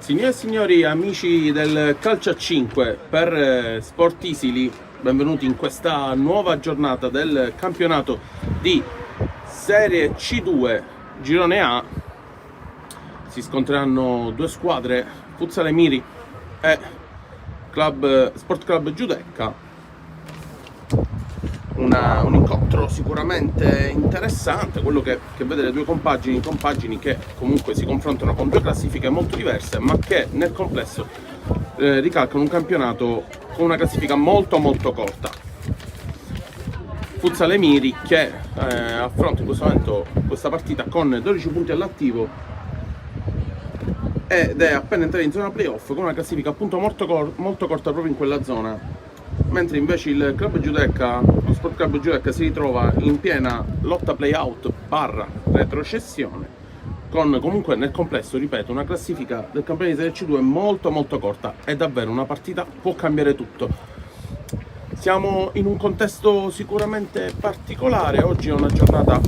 Signore e signori, amici del calcio a 5 per Sport Easily, benvenuti in questa nuova giornata del campionato di Serie C2 Girone A. Si scontreranno due squadre, Futsal Emiri e Sport Club Giudecca. Un incontro sicuramente interessante, quello che vede le due compagini che comunque si confrontano con due classifiche molto diverse, ma che nel complesso ricalcano un campionato con una classifica molto corta. Futsal Emiri che affronta in questo momento questa partita con 12 punti all'attivo ed è appena entrato in zona playoff con una classifica appunto molto corta proprio in quella zona, mentre invece il Club Giudecca, lo Sport Club Giudecca, si ritrova in piena lotta play-out / retrocessione, con comunque nel complesso, ripeto, una classifica del campionato di Serie C2 molto corta. È davvero una partita, può cambiare tutto. Siamo in un contesto sicuramente particolare, oggi è una giornata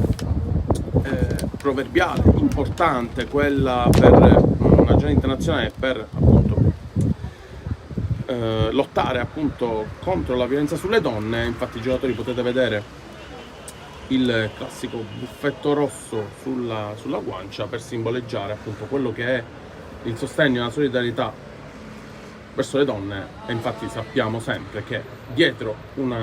proverbiale, importante, quella per una giornata internazionale per appunto lottare appunto contro la violenza sulle donne. Infatti i giocatori, potete vedere il classico buffetto rosso sulla guancia per simboleggiare appunto quello che è il sostegno e la solidarietà verso le donne. E infatti sappiamo sempre che dietro un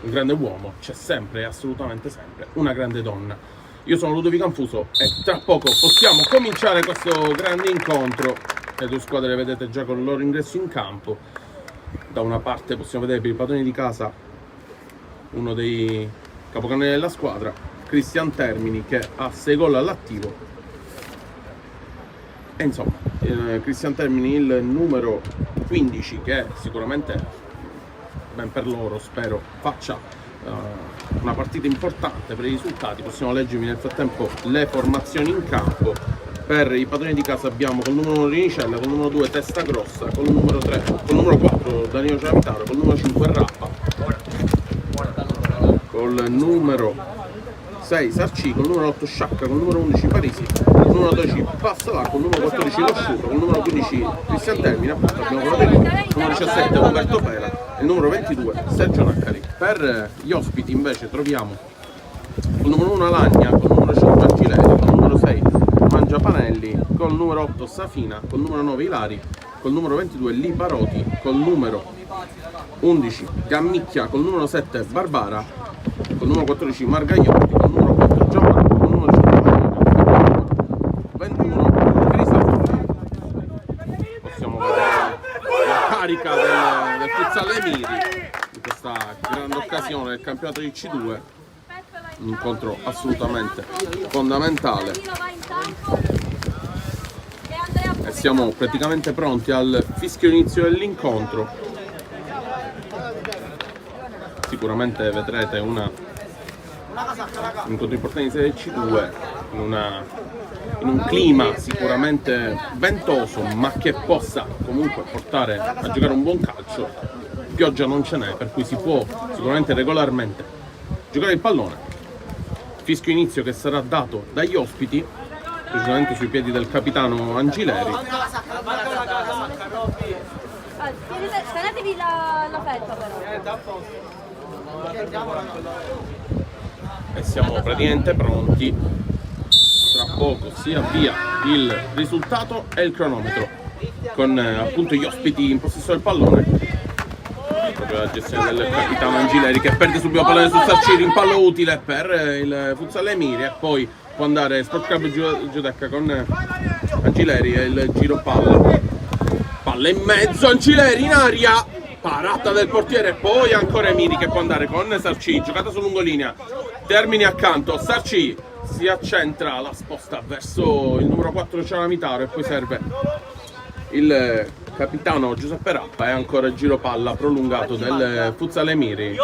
grande uomo c'è sempre, assolutamente sempre, una grande donna. Io sono Ludovico Anfuso e tra poco possiamo cominciare questo grande incontro. Le due squadre vedete già con il loro ingresso in campo. Da una parte possiamo vedere per i padroni di casa uno dei capocannonieri della squadra, Cristian Termini, che ha 6 gol all'attivo. E insomma, Cristian Termini, il numero 15, che sicuramente, ben per loro, spero faccia una partita importante per i risultati. Possiamo leggervi nel frattempo le formazioni in campo. Per i padroni di casa abbiamo col numero 1 Rinicella, col numero 2 Testa Grossa, col numero 3, col numero 4 Danilo Ciamitaro, col numero 5 Rappa, col numero 6 Sarci, col numero 8 Sciacca, col numero 11 Parisi, col numero 12 Passalà, col numero 14 Losciuto, col numero 15 Cristian Termini, appunto abbiamo quello del numero 17 Roberto Pera e il numero 22 Sergio Naccari. Per gli ospiti invece troviamo col numero 1 Alagna, col numero 5 Argileri, col numero 6 Mangiapanelli, col numero 8 Safina, col numero 9 Ilari, col numero 22 Liparoti, col numero 11 Gammicchia, col numero 7 Barbara, col numero 14 Margagliotti, col numero 4 Giovanni, col numero 5 21 Crisafoni. Possiamo vedere la carica del Futsal Emiri in questa grande occasione del campionato di C2. Un incontro assolutamente fondamentale e siamo praticamente pronti al fischio inizio dell'incontro. Sicuramente vedrete un incontro importante di Serie C2 in un clima sicuramente ventoso, ma che possa comunque portare a giocare un buon calcio. Pioggia non ce n'è, per cui si può sicuramente regolarmente giocare il pallone. Fischio inizio che sarà dato dagli ospiti, precisamente sui piedi del capitano Angileri. Tenetevi la felpa però. E siamo praticamente pronti. Tra poco si avvia il risultato e il cronometro, con appunto gli ospiti in possesso del pallone. Proprio la gestione del capitano Angileri, che perde subito il pallone su Sarci, rimpallo utile per il Futsal Emiri, e poi può andare Sport Club Giudecca con Angileri e il giro palla in mezzo, Angileri in aria, parata del portiere, poi ancora Emiri che può andare con Sarci, giocata su lungolinea, Termini accanto, Sarci si accentra, la sposta verso il numero 4 Ciaramitaro e poi serve il capitano Giuseppe Rappa. E ancora il giro palla prolungato del Futsal Emiri,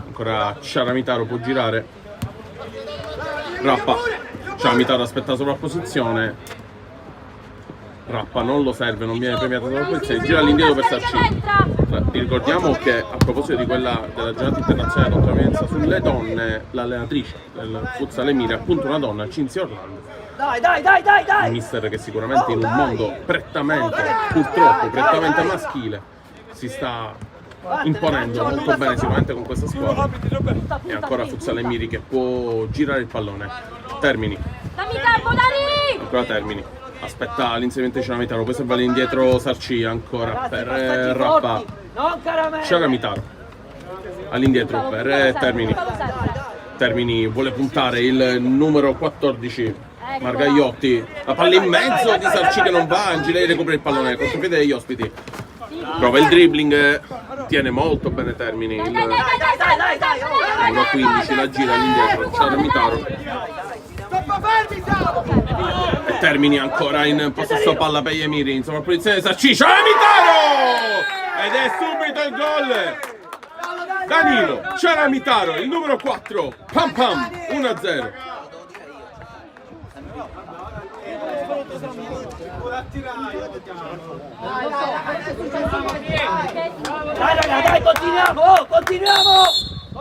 ancora Ciaramitaro può girare, Rappa, Ciaramitaro aspetta sovrapposizione, Rappa non lo serve, non viene premiato sovrapposizione, gira all'indietro per Sarci. Vi ricordiamo che a proposito di quella della giornata internazionale contro la violenza sulle donne, l'allenatrice del Futsal Emiri è appunto una donna, Cinzia Orlando, Un mister che sicuramente in un mondo prettamente, purtroppo, prettamente maschile si sta imponendo molto bene sicuramente con questa squadra. E ancora Futsal Emiri che può girare il pallone. Termini. Dammi tempo, Dani! Ancora Termini. Aspetta l'inserimento di Ciaramitaro, poi se va indietro Sarci ancora per Rappa. Ciaramitaro all'indietro per Termini. Termini vuole puntare il numero 14 Margagliotti, la palla in mezzo di Sarci che non va, Angileri recupera il pallone, contropiede degli ospiti, prova il dribbling, tiene molto bene Termini, il numero 15 la gira all'indietro, Ciaramitaro. E Termini ancora in possesso palla per gli Emiri, in sovrapposizione Sarci, Ciaramitaro! Ed è subito il gol! Danilo Ciaramitaro, il numero 4, pam pam, 1-0. Dai, continuiamo!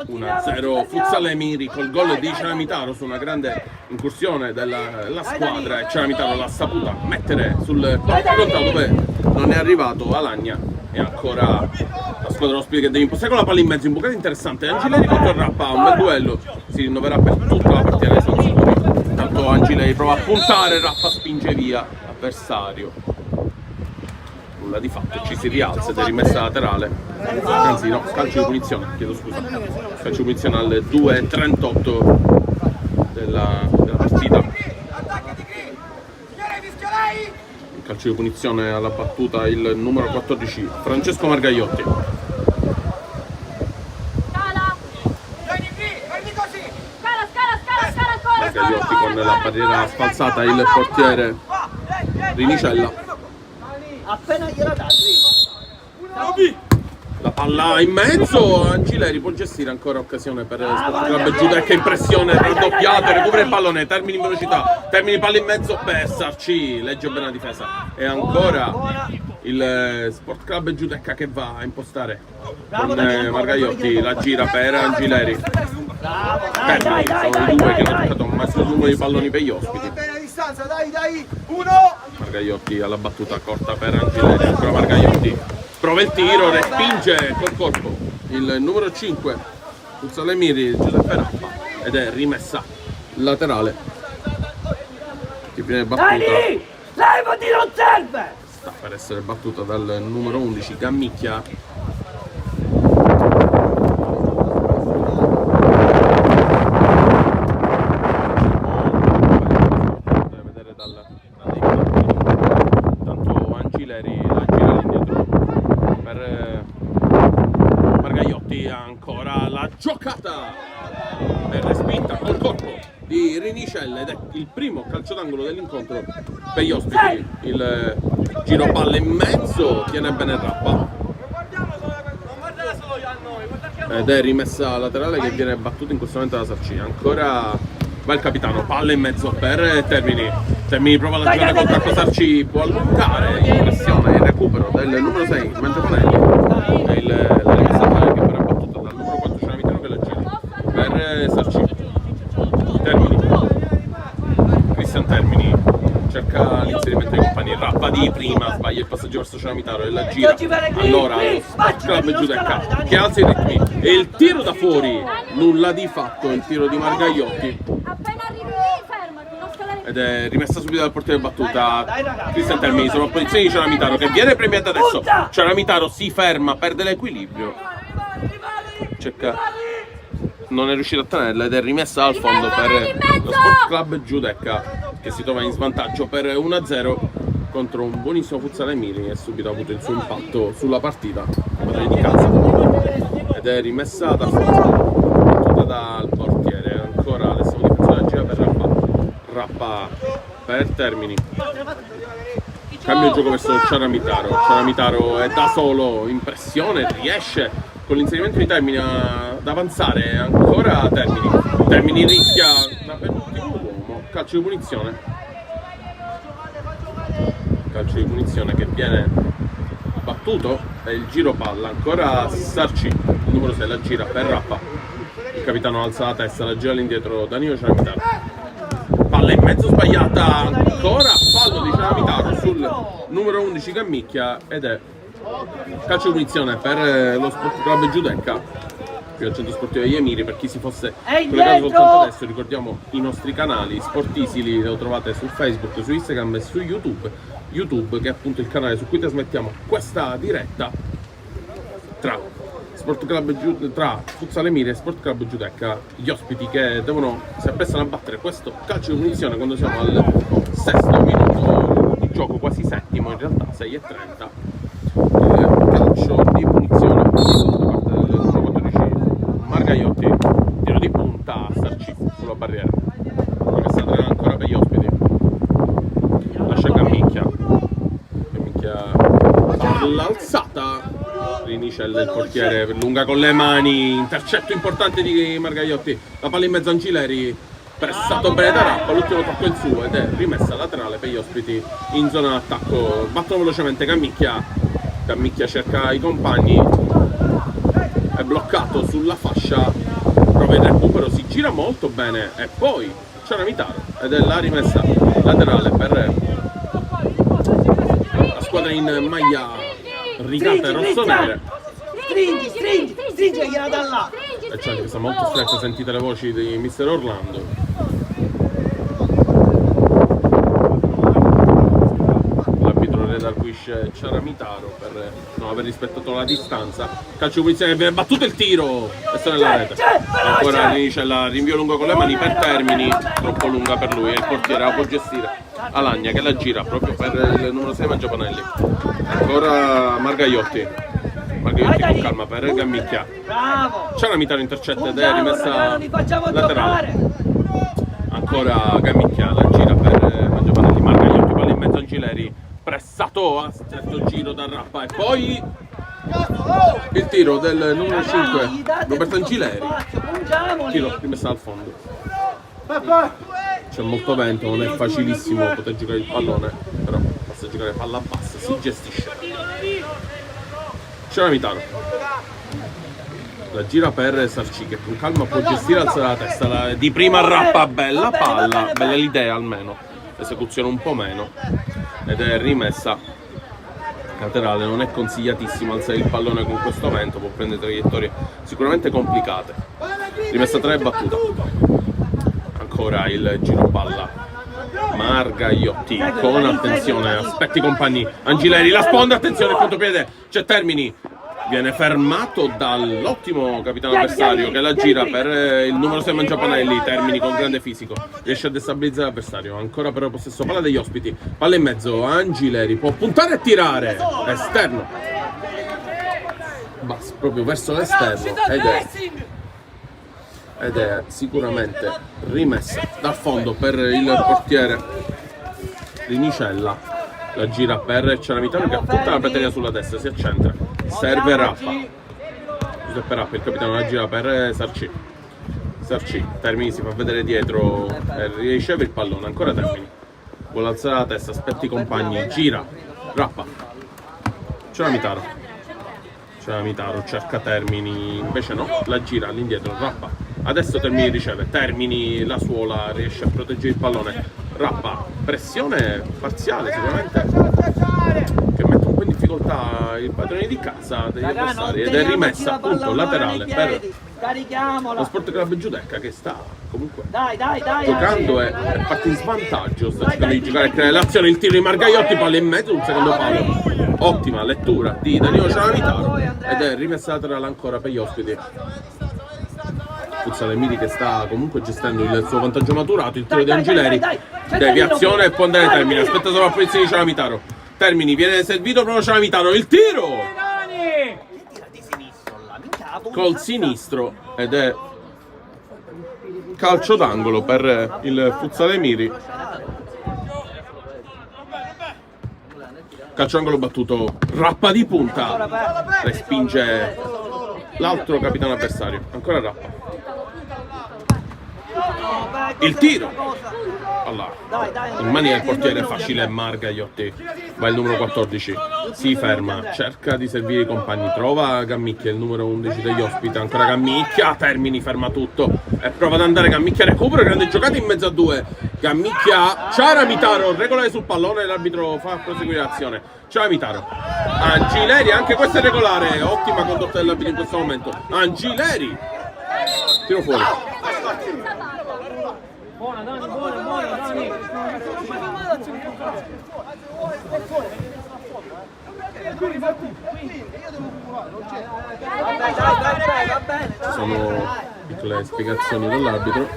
1-0 Futsal Emiri col gol di Ciaramitaro su una grande incursione della squadra e Ciaramitaro l'ha saputa mettere sul portiere dove non è arrivato Alagna e ancora la squadra ospite che deve impostare con la palla in mezzo, imbucata interessante, Angileri contro Rappa, un bel duello, si rinnoverà per tutta la partita dei Sansori. Intanto Angileri prova a puntare, Rappa spinge via l'avversario. Nulla di fatto, ci si rialza ed è rimessa laterale, anzi no, calcio di punizione, chiedo scusa, calcio di punizione alle 2:38 della partita. Il calcio di punizione alla battuta il numero 14 Francesco Margagliotti. Margagliotti con la barriera spalzata, il portiere Rinicella. Appena gliela dai. La palla in mezzo, Angileri può gestire ancora occasione per Sport Club Giudecca, impressione, raddoppiato, recupera il pallone, Termini in velocità, Termini palla in mezzo per Sarci, legge bene la difesa e ancora il Sport Club Giudecca che va a impostare con Margagliotti, la gira per Angileri. Termini sono i due che hanno toccato un massimo numero di palloni per gli ospiti. Margagliotti alla battuta corta per Angileri, ancora Margagliotti. Prova il tiro, respinge col corpo il numero 5 Futsal Emiri Giuseppe Rappa ed è rimessa laterale che viene battuta. Levati, non serve! Sta per essere battuta dal numero 11 Gammicchia. Tanto Angileri la gira all'indietro per Margagliotti, ancora la giocata e respinta col corpo di Rinicella ed è il primo calcio d'angolo dell'incontro per gli ospiti. Il giro palla in mezzo, tiene bene Rappa ed è rimessa laterale che viene battuta in questo momento da Sarci. Ancora va il capitano, palla in mezzo per Termini. Termini prova la giocata con Marco Sarci, può allungare in pressione il recupero del numero 6 Mangiapanelli e la rimessa laterale che verrà battuta dal numero 4 Ciaramitaro che la gira per Sarci. Termini, Cristian Termini cerca l'inserimento dei compagni, Rappa di prima sbaglia il passaggio verso Ciaramitaro e la gira. Allora lo Sport Club Giudecca che alza i ritmi e il tiro da fuori, nulla di fatto, il tiro di Margagliotti Appena arrivi, fermati, non scalare. ed è rimessa subito dal portiere battuta. Cristian Termini sono a posizione di Ciaramitaro che viene premiata adesso. Ciaramitaro si ferma, perde l'equilibrio, cerca, non è riuscito a tenerla ed è rimessa al fondo per lo Sport Club Giudecca che si trova in svantaggio per 1-0 contro un buonissimo Futsal Emiri e subito ha avuto il suo impatto sulla partita di casa ed è rimessa da battuta dal portiere. Ancora adesso difensore gira per Rappa per Termini, cambio il gioco verso Ciaramitaro è da solo in pressione, riesce con l'inserimento di Termini ad avanzare. Ancora Termini rischia da penultimo uomo, calcio di punizione che viene battuto e il giro palla, ancora Sarci, il numero 6 la gira per Rappa, il capitano alza la testa, la gira all'indietro Danilo Ciaramitaro, palla in mezzo sbagliata ancora, fallo di Ciaramitaro sul numero 11 Gammicchia ed è calcio di punizione per lo Sport Club Giudecca. Qui al centro sportivo degli Emiri, per chi si fosse collegato soltanto adesso, ricordiamo i nostri canali Sportisili, lo trovate su Facebook, su Instagram e su YouTube che è appunto il canale su cui trasmettiamo questa diretta tra Futsal Emiri e Sport Club Giudecca, gli ospiti che si apprestano a battere questo calcio di punizione quando siamo al sesto minuto di gioco, quasi settimo in realtà, 6:30. Il calcio di punizione da parte del numero 14 Margaiotti, tiro di punta, Sarci sulla barriera, rimessa ancora per gli ospiti, lascia Gammicchia all'alzata, Rinicella il portiere lunga con le mani, intercetto importante di Margaiotti, la palla in mezzo a Angileri, pressato bene da Rappa, l'ultimo tocco è il suo ed è rimessa laterale per gli ospiti in zona d'attacco. Battono velocemente Gammicchia cerca i compagni, è bloccato sulla fascia, prova il recupero, si gira molto bene e poi Ciaramitaro ed è la rimessa laterale per la squadra in maglia rigata e rossonere. Stringi, gliela da là. E c'è anche sta molto stretta, sentite le voci di Mister Orlando. L'arbitro redarguisce Ciaramitaro per non aver rispettato la distanza. Calcio di punizione, viene battuto il tiro, questo nella rete. Ancora Rinicella, rinvio lungo con le mani per Termini, troppo lunga per lui e il portiere la può gestire. Alagna che la gira proprio per il numero 6 Mangiapanelli. Ancora Margaiotti con calma per Gammicchia. Ciaramitaro intercetta ed è rimessa laterale. Ancora Gammicchia, la gira per Mangiapanelli. Margaiotti, palla in mezzo a Angileri, pressato a stretto giro da Rappa e poi il tiro del numero 5 Roberto Angileri, tiro rimessa al fondo. C'è molto vento, non è facilissimo poter giocare il pallone, però basta giocare palla bassa, si gestisce. Ciaramitaro la gira per Sarci che con calma può gestire, alzare la testa di prima Rappa, bella palla, bella l'idea almeno, l'esecuzione un po' meno ed è rimessa laterale. Non è consigliatissimo alzare il pallone con questo vento, può prendere traiettorie sicuramente complicate. Rimessa 3 battuta, ancora il giro palla Margaiotti con attenzione, aspetti i compagni, Angileri la sponda, attenzione il contropiede, c'è Termini, viene fermato dall'ottimo capitano avversario che la gira per il numero 6 Mangiapanelli. Termini con grande fisico riesce a destabilizzare l'avversario, ancora però possesso palla degli ospiti, palla in mezzo, Angileri può puntare e tirare, esterno, proprio verso l'esterno ed è sicuramente rimessa dal fondo per il portiere Rinicella. La gira per Ciaramitaro che ha tutta la batteria sulla destra, si accentra, serve Rappa, Giuseppe Rappa, il capitano, la gira per Sarci, Termini si fa vedere dietro e riceve il pallone, ancora Termini, vuole alzare la testa, aspetti i compagni, gira Rappa, Ciaramitaro cerca Termini, invece no, la gira all'indietro Rappa, adesso Termini riceve, Termini la suola, riesce a proteggere il pallone, Rappa, pressione parziale sicuramente che mette un po' in difficoltà i padroni di casa degli avversari ed è rimessa appunto laterale per lo Sport Club Giudecca che sta comunque giocando e parte in svantaggio, sta cercando di giocare e creare l'azione, il tiro di Margaiotti, palla in mezzo, un secondo palo, ottima lettura di Danilo Ciaramitaro ed è rimessa laterale ancora per gli ospiti. Futsal Emiri che sta comunque gestendo il suo vantaggio maturato, il tiro di Angileri, deviazione e può andare Termini, aspetta solo la posizione di Ciaramitaro, Termini viene servito proprio Ciaramitaro, il tiro col sinistro ed è calcio d'angolo per il Futsal Emiri. Calcio d'angolo battuto, Rappa di punta, respinge l'altro capitano avversario, ancora Rappa. Il tiro in mani del portiere facile, Margaiotti, va il numero 14, si ferma, cerca di servire i compagni, trova Gammicchia, il numero 11 degli ospiti, ancora Gammicchia, Termini ferma tutto e prova ad andare Gammicchia, recupero, grande giocata in mezzo a due, Gammicchia, Ciara Mitaro, regolare sul pallone, l'arbitro fa proseguire l'azione. Ciara Mitaro, Angileri, anche questo è regolare, ottima condotta dell'arbitro in questo momento. Angileri, tiro fuori. Buona Dani, buona Dani. Sono piccole spiegazioni dell'arbitro.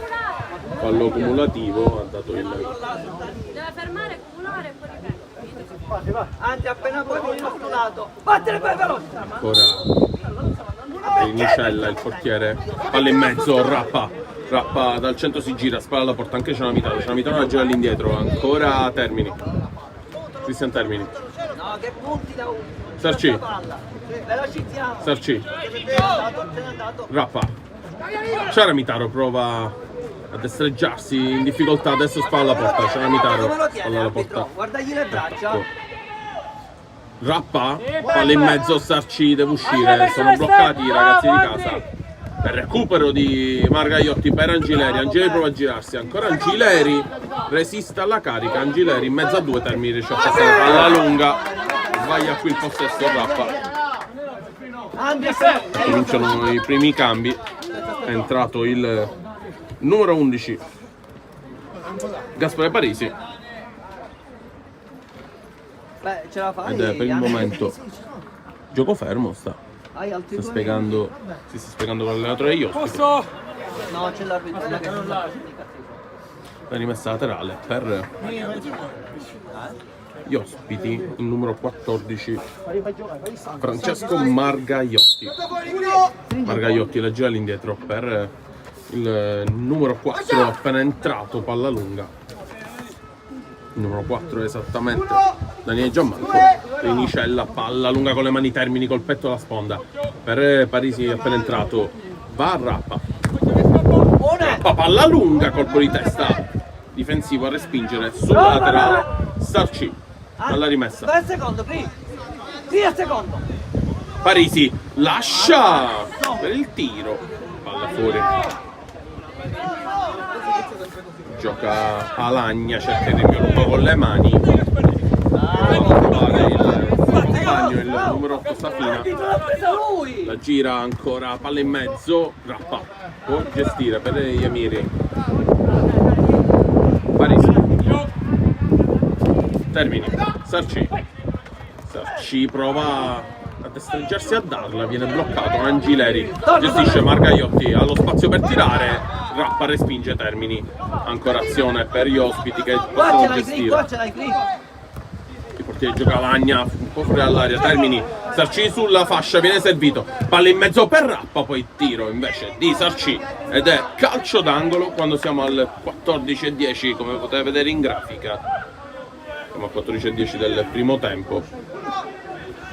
Fallo cumulativo, ha dato il... Deve fermare, cumulare e poi ripetere. Anzi, appena poi con il nostro lato. Battere poi veloce. Ancora Nicella, il portiere, palla in mezzo, Rappa dal centro si gira, spalla alla porta, anche Ciamitano la gira all'indietro, ancora Termini, Cristian Termini, No, che punti da uno. Sarci, Velocizziamo. Sarci, Se n'è andato. Rappa, Ciamitaro prova a destreggiarsi in difficoltà, adesso spalla alla porta, Ciamitaro, Come lo tiene, spalla alla arbitro? porta, Guardagli le braccia. Rappa, palla in mezzo, Sarci deve uscire, sono bloccati i ragazzi di casa. Per recupero di Margaiotti per Angileri prova a girarsi, ancora Angileri resiste alla carica, Angileri in mezzo a due, Termini riesce a passare palla lunga, sbaglia qui il possesso Rappa. Cominciano i primi cambi, è entrato il numero 11 Gaspare Parisi Beh, ce la fai. ed è per il momento gioco fermo, Hai altri si sta due spiegando con l'allenatore degli ospiti. minuti. No, c'è l'arbitro che non l'ha. La rimessa laterale per gli ospiti, il numero 14 Francesco Margaiotti. Margaiotti la gira all'indietro per il numero 4 appena entrato, palla lunga. Il numero 4 esattamente Daniele Giammanco. Nicella, palla lunga con le mani, Termini col petto alla sponda per Parisi appena entrato, va a Rappa, palla lunga, colpo di testa difensivo a respingere sulla laterale, Sarci alla rimessa, Dai, secondo, qui al secondo. Parisi lascia per il tiro, palla fuori, gioca Alagna, cerca di rinvio lungo con le mani, prova a trovare il compagno, il numero 8 Safina, L'ha presa lui. la gira ancora, palla in mezzo, Rappa può gestire per gli Emiri, Parisi, Termini, Sarci prova a destreggiarsi a darla, viene bloccato, Angileri gestisce Margaiotti, ha lo spazio per tirare, Rappa respinge Termini, ancora azione per gli ospiti che Qua ce possono l'hai qui, gestire. qua ce l'hai qui. Il portiere gioca Lagna, un po' fuori dall'aria, Termini, Sarci sulla fascia, viene servito, palla in mezzo per Rappa, poi tiro invece di Sarci ed è calcio d'angolo quando siamo al 14:10, come potete vedere in grafica. Siamo al 14:10 del primo tempo.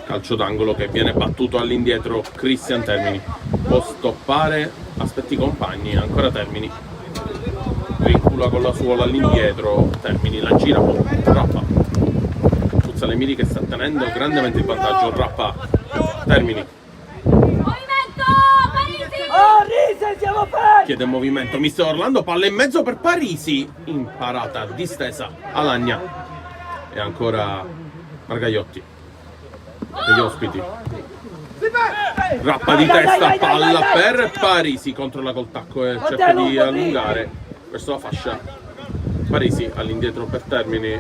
Calcio d'angolo che viene battuto all'indietro Cristian Termini. Può stoppare, aspetti i compagni, ancora Termini. Vincula con la suola all'indietro, Termini la gira, Rappa. Puzza Lemiri che sta tenendo grandemente il vantaggio, Rappa, Termini. Movimento, Parisi! Oh, Rise, siamo fermi. Chiede movimento, mister Orlando, palla in mezzo per Parisi. Imparata, distesa, Alagna. E ancora Margaiotti. E gli ospiti. Rappa di testa, palla per Parisi, controlla col tacco e cerca di allungare verso la fascia. Parisi all'indietro per Termini.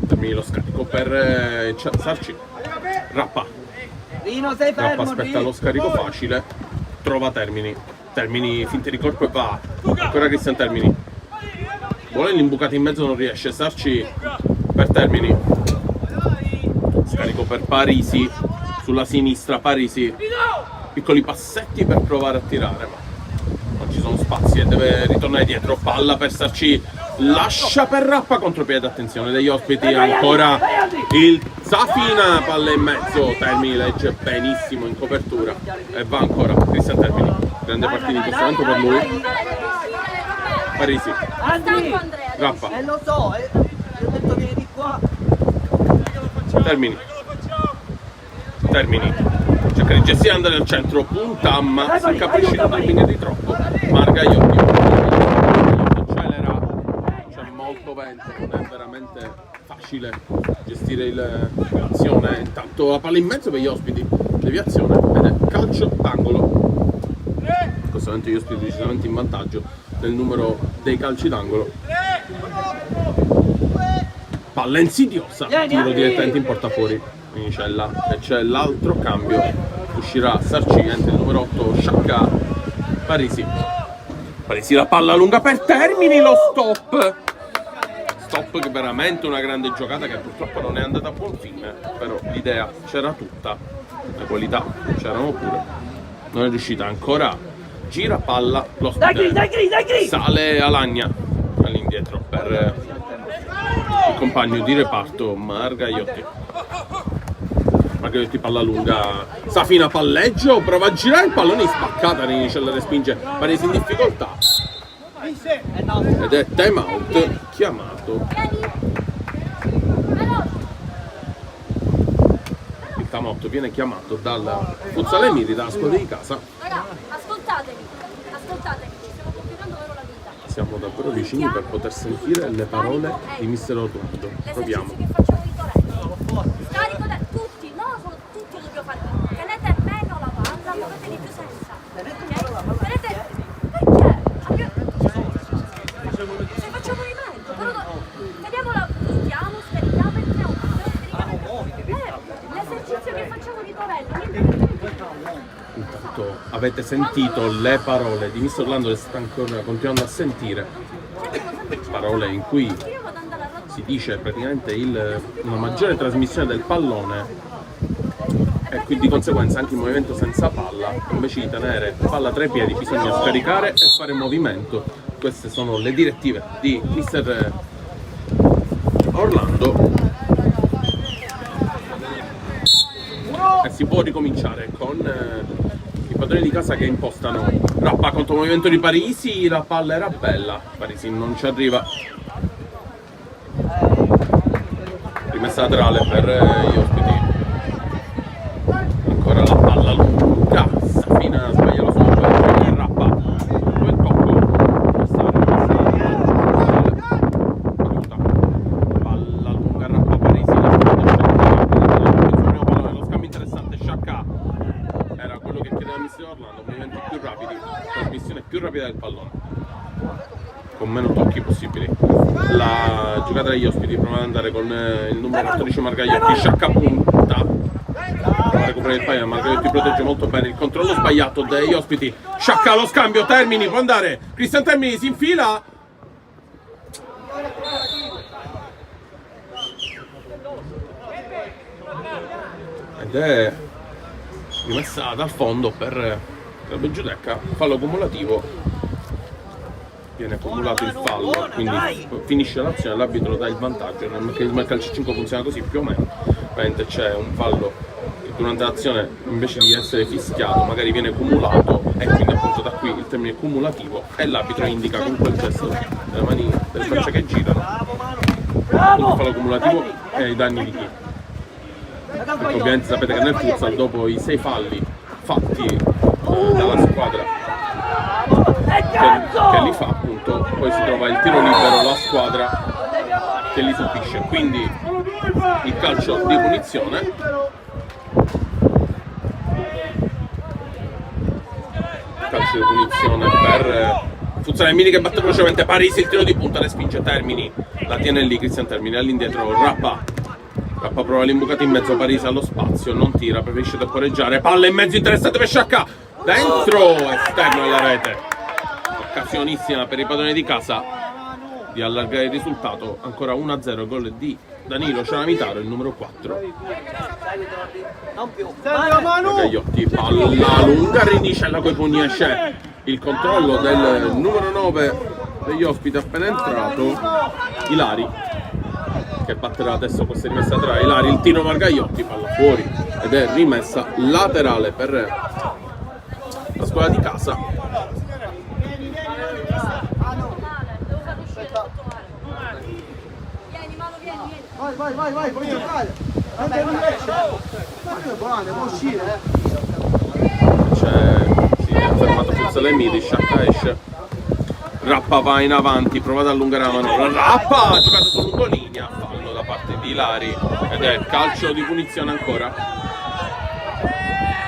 Termini lo scarico per Sarci. Rappa. Rino, sei Rappa fermo. aspetta lo scarico facile. Trova Termini. Termini finta di colpo e va. Ancora Cristian Termini. Vuole l'imbucata in mezzo, non riesce. Sarci per Termini. Scarico per Parisi. Sulla sinistra Parisi. Piccoli passetti per provare a tirare, ma non ci sono spazi e deve ritornare dietro. Palla per Sarci. Lascia per Rappa, contropiede, attenzione degli ospiti. Ancora il Safina, palla in mezzo. Termini legge benissimo in copertura. E va ancora Cristian Termini. Grande partita in questo momento per lui. Parisi. Andri. Rappa. Lo so, ti ho detto vieni di qua. Termini. Cerca di gestire, andare al centro, punta, ma si incapriccia di troppo. Margaiotti accelera, molto vento, non è veramente facile gestire l'azione. Intanto la palla in mezzo per gli ospiti, deviazione ed è calcio d'angolo. In questo momento gli ospiti decisamente in vantaggio nel numero dei calci d'angolo. Palla insidiosa, tiro direttamente in porta fuori Minicella, e c'è l'altro cambio, uscirà Sarci, entra il numero 8 Sciacca Parisi. Parisi la palla lunga per Termini, lo stop che è veramente una grande giocata che purtroppo non è andata a buon fine, però l'idea c'era tutta, le qualità c'erano pure, non è riuscita ancora, gira palla, lo sale Alagna all'indietro per il compagno di reparto Margagliotti. Margagliotti palla lunga, Safina palleggio, prova a girare, il pallone in spaccata, Rinicella respinge Parisi in difficoltà ed è time out chiamato. Il time out viene chiamato dal Futsal Emiri, dalla squadra di casa. Raga, ascoltatemi, ci stiamo complicando loro la vita. Siamo davvero vicini per poter sentire le parole di mister Orlando. Proviamo. Che facciamo di Torello. Scarico da tutti, no, sono tutti lo dobbiamo fare. Tenete meno la palla, muovete di più senza. Tenete, perché? Se facciamo movimento, però teniamola, buttiamo, scarichiamo e teniamo. L'esercizio che facciamo di Torello, Intanto avete sentito le parole di mister Orlando, le state ancora continuando a sentire. Parole in cui si dice praticamente una maggiore trasmissione del pallone e quindi di conseguenza anche il movimento senza palla, invece di tenere palla tra i piedi bisogna scaricare e fare movimento. Queste sono le direttive di mister Orlando e si può ricominciare con i padroni di casa che impostano Rappa contro il movimento di Parisi, la palla era bella, Parisi non ci arriva. Rimessa laterale per gli ospiti, ancora la palla lunga, Safina sbaglia lo scopo e Rappa poi il tocco, questa palla lunga Rappa Parisi, la primo pallone, lo scambio interessante, Sciacca era quello che chiedeva mister Orlando, movimenti più rapidi, trasmissione più rapida del pallone con meno tocchi possibili. La giocata degli ospiti prova ad andare con il numero 14 Margagliotti, Sciacca punta, prova a recuperare il pallone, Margagliotti protegge molto bene, il controllo sbagliato degli ospiti, Sciacca lo scambio, Termini può andare, Cristian Termini si infila, ed è rimessa dal fondo per la Beggiudecca, fallo cumulativo. Viene accumulato il fallo, quindi finisce l'azione, l'arbitro dà il vantaggio. Nel meccanismo del calcio 5 funziona così più o meno. Praticamente c'è un fallo che durante l'azione invece di essere fischiato magari viene cumulato e quindi appunto da qui il termine cumulativo e l'arbitro indica con quel gesto delle mani, delle braccia che girano appunto il fallo cumulativo e i danni di chi. Perché ovviamente sapete che nel futsal dopo i 6 falli fatti dalla squadra che li fa appunto, poi si trova il tiro libero, la squadra che li subisce, quindi il calcio di punizione. Calcio di punizione per Futsal Emiri che batte velocemente Parisi, il tiro di punta, le spinge Termini, la tiene lì Cristian Termini, all'indietro Rappa prova l'imbucata in mezzo, Parisi allo spazio, non tira, preferisce temporeggiare, palla in mezzo interessante per Sciacca, dentro, esterno alla rete. Occasionissima per i padroni di casa di allargare il risultato, ancora 1-0, gol di Danilo Ciaramitaro, il numero 4. Gagliotti, palla lunga, Rinicella coi pugni, esce il controllo del numero 9 degli ospiti appena entrato, Ilari, che batterà adesso questa rimessa laterale, Ilari, il tiro Margagliotti, palla fuori ed è rimessa laterale per la squadra di casa. Vai, puoi giocare. Vabbè, può uscire, si è fermato Futsal Emiri, Sciacca esce, Rappa va in avanti, prova ad allungare la mano. Rappa ha giocato su lungolinea, fallo da parte di Ilari ed è calcio di punizione ancora.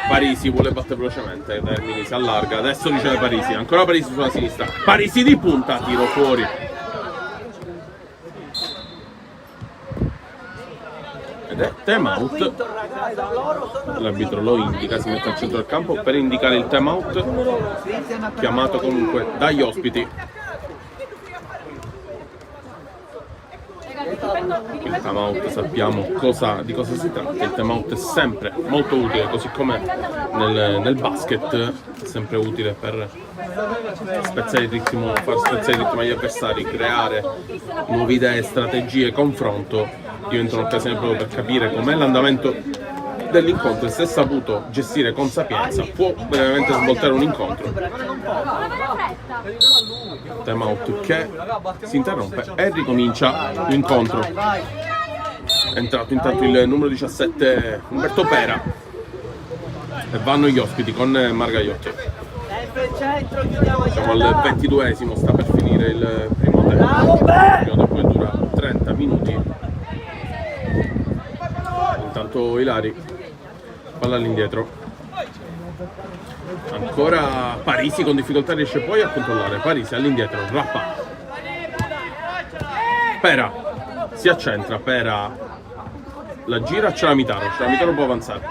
Parisi vuole battere velocemente, Termini si allarga, adesso riceve Parisi, ancora Parisi sulla sinistra, Parisi di punta, tiro fuori. Ed è time out. L'arbitro lo indica, si mette al centro del campo per indicare il time out, chiamato comunque dagli ospiti. Il time out sappiamo di cosa si tratta. Il time out è sempre molto utile, così come nel basket è sempre utile per spezzare il ritmo, far spezzare il ritmo agli avversari, creare nuove idee, strategie, confronto. Diventa un'occasione proprio per capire com'è l'andamento dell'incontro e se saputo gestire con sapienza può veramente svoltare un incontro. Time out che si interrompe e ricomincia l'incontro. È entrato intanto il numero 17 Umberto Pera e vanno gli ospiti con Margagliotti. Siamo al 22esimo, sta per finire il primo tempo. Il primo tempo dura 30 minuti. Intanto Ilari, palla all'indietro, ancora Parisi con difficoltà riesce poi a controllare. Parisi all'indietro, Rappa, Pera si accentra, Pera la gira, Celamitaro può avanzare,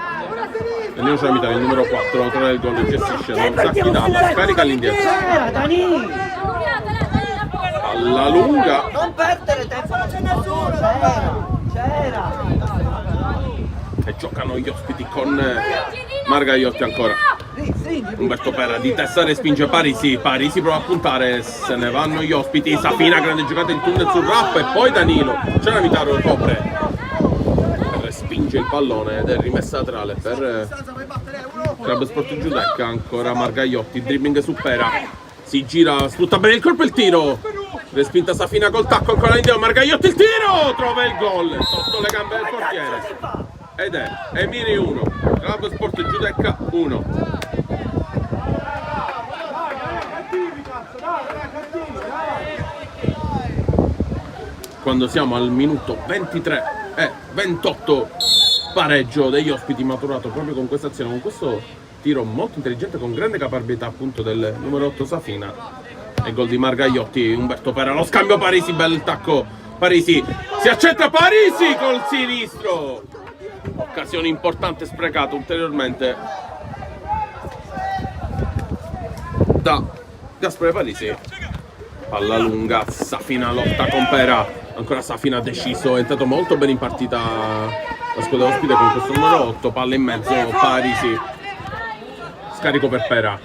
Danilo Celamitaro, il numero 4, autore del gol, gestisce, non sa chi dalla, scarica all'indietro, alla lunga, non perdere tempo, non c'è nessuno, c'era. E giocano gli ospiti con Margagliotti ancora. Umberto Pera di testa respinge Parisi, Parisi prova a puntare, se ne vanno gli ospiti. Safina, grande giocata in tunnel sul Rappa e poi Danilo, Celamitaro lo copre, respinge il pallone ed è rimessa laterale per Club Sport Giudecca. Ancora Margagliotti, dribbling su Pera, si gira, sfrutta bene il colpo e il tiro, respinta Safina col tacco, ancora indietro Margagliotti, il tiro, trova il gol sotto le gambe del portiere ed è Emiri 1, Club Sport Giudecca 1. Quando siamo al minuto 23 e 28, pareggio degli ospiti maturato proprio con questa azione, con questo tiro molto intelligente, con grande caparbietà appunto del numero 8 Safina, e gol di Margagliotti. Umberto Pera, lo scambio Parisi, bel tacco, Parisi si accetta, Parisi col sinistro, occasione importante sprecata ulteriormente da Gaspare Parisi. Palla lunga, Safina lotta con Pera, ancora Safina deciso, è entrato molto bene in partita la squadra ospite con questo numero 8, palla in mezzo, Parisi, scarico per Pera,